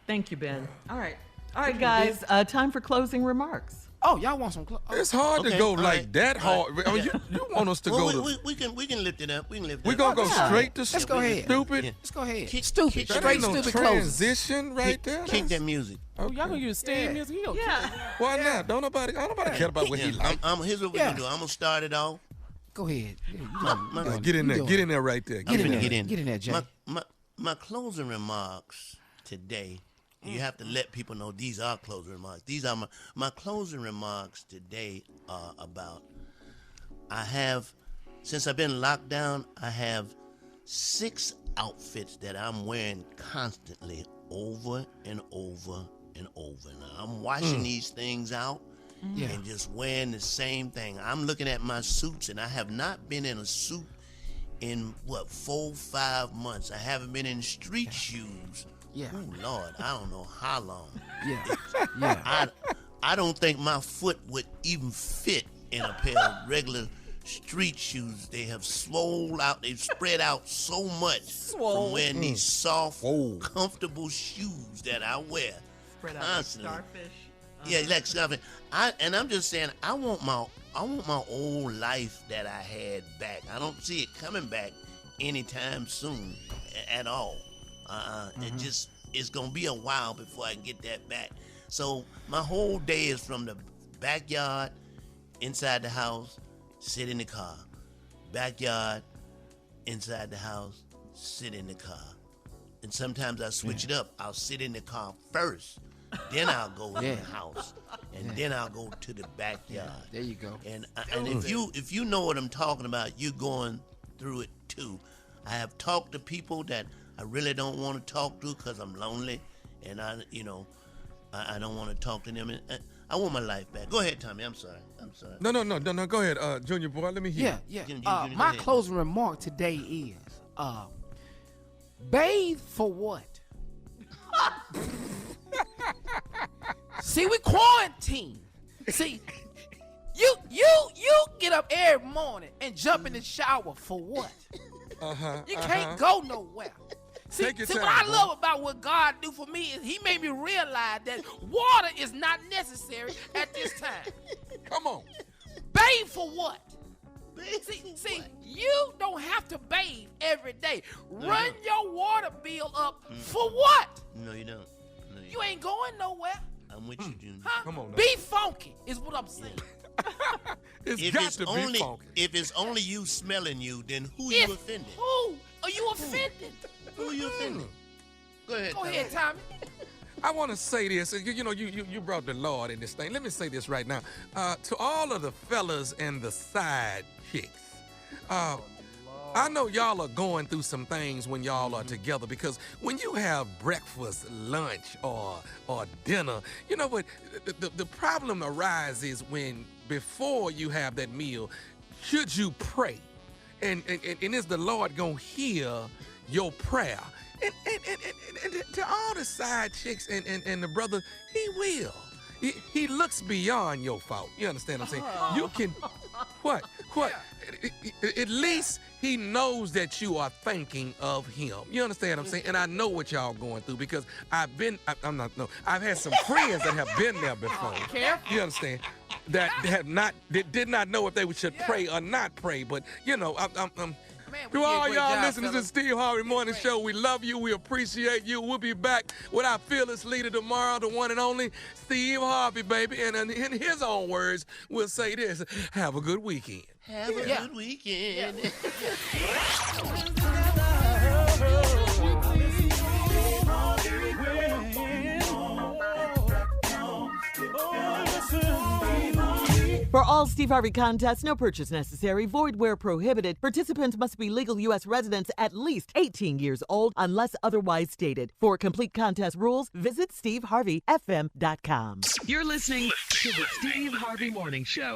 Thank you, Ben. All right, guys. Time for closing remarks. Oh, y'all want some? It's hard to Okay, go all like right. that hard. I mean, you want us to Well, go we to. can lift it up. We can lift it We're up. going to go Yeah. straight to Let's go ahead. stupid. Yeah. Let's go ahead. Kick- Stupid. kick- That Straight ain't no stupid closing. transition right there. Kick that music. Oh, y'all gonna use Steve music? He gonna Why not? Don't nobody care about what he Yeah, likes. here's what we're Yeah. going to do. I'm going to start it off. Go ahead. Get in there. Get in there right there. Get in there. Get in. Get in there, Jay. My closing remarks today, you have to let people know these are closing remarks. These are my closing remarks today are about I have since I've been locked down, I have 6 outfits that I'm wearing constantly over and over and over. Now, I'm washing these things out and just wearing the same thing. I'm looking at my suits, and I have not been in a suit in, 4, 5 months. I haven't been in street shoes. Yeah. Oh, Lord, I don't know how long. Yeah. I don't think my foot would even fit in a pair of regular street shoes. They have swole out. They've spread out so much from wearing these soft, comfortable shoes that I wear Spread out constantly. like starfish. Yeah, like starfish. And I'm just saying, I want my old life that I had back. I don't see it coming back anytime soon at all. It's gonna be a while before I get that back. So my whole day is from the backyard, inside the house, sit in the car. Backyard, inside the house, sit in the car. And sometimes I switch it up. I'll sit in the car first, then I'll go in the house, and then I'll go to the backyard. There you go. And if you know what I'm talking about, you're going through it too. I have talked to people that I really don't want to talk to because I'm lonely, and I don't want to talk to them. And I want my life back. Go ahead, Tommy. I'm sorry. No. Go ahead, Junior boy. Let me hear. Yeah. Junior, My closing remark today is, bathe for what? See, we quarantine. See, you get up every morning and jump in the shower for what? You can't go nowhere. See, what I love about what God do for me is he made me realize that water is not necessary at this time. Come on. Bathe for what? See, you don't have to bathe every day. Run your water bill up for what? No, you don't. You ain't going nowhere. I'm with you, Junior. Huh? Come on now. Be funky is what I'm saying. It's got to be funky. If it's only you smelling you, then who you offending? Who are you offending? Who you offending? Go ahead. Go ahead, Tommy. I want to say this. You brought the Lord in this thing. Let me say this right now. To all of the fellas and the side chicks, I know y'all are going through some things when y'all are together, because when you have breakfast, lunch, or dinner, you know what? The problem arises when before you have that meal, should you pray? And is the Lord going to hear your prayer? And to all the side chicks and the brother, he will. He looks beyond your fault. You understand what I'm saying? You can, what? At least he knows that you are thinking of him. You understand what I'm saying? And I know what y'all going through, because I've had some friends that have been there before. You understand? That did not know if they should pray or not pray. But to all y'all listening to the Steve Harvey Morning Show, we love you. We appreciate you. We'll be back with our fearless leader tomorrow, the one and only Steve Harvey, baby. And in his own words, we'll say this: have a good weekend. Have a good weekend. For all Steve Harvey contests, no purchase necessary, void where prohibited. Participants must be legal U.S. residents at least 18 years old unless otherwise stated. For complete contest rules, visit SteveHarveyFM.com. You're listening to the Steve Harvey Morning Show.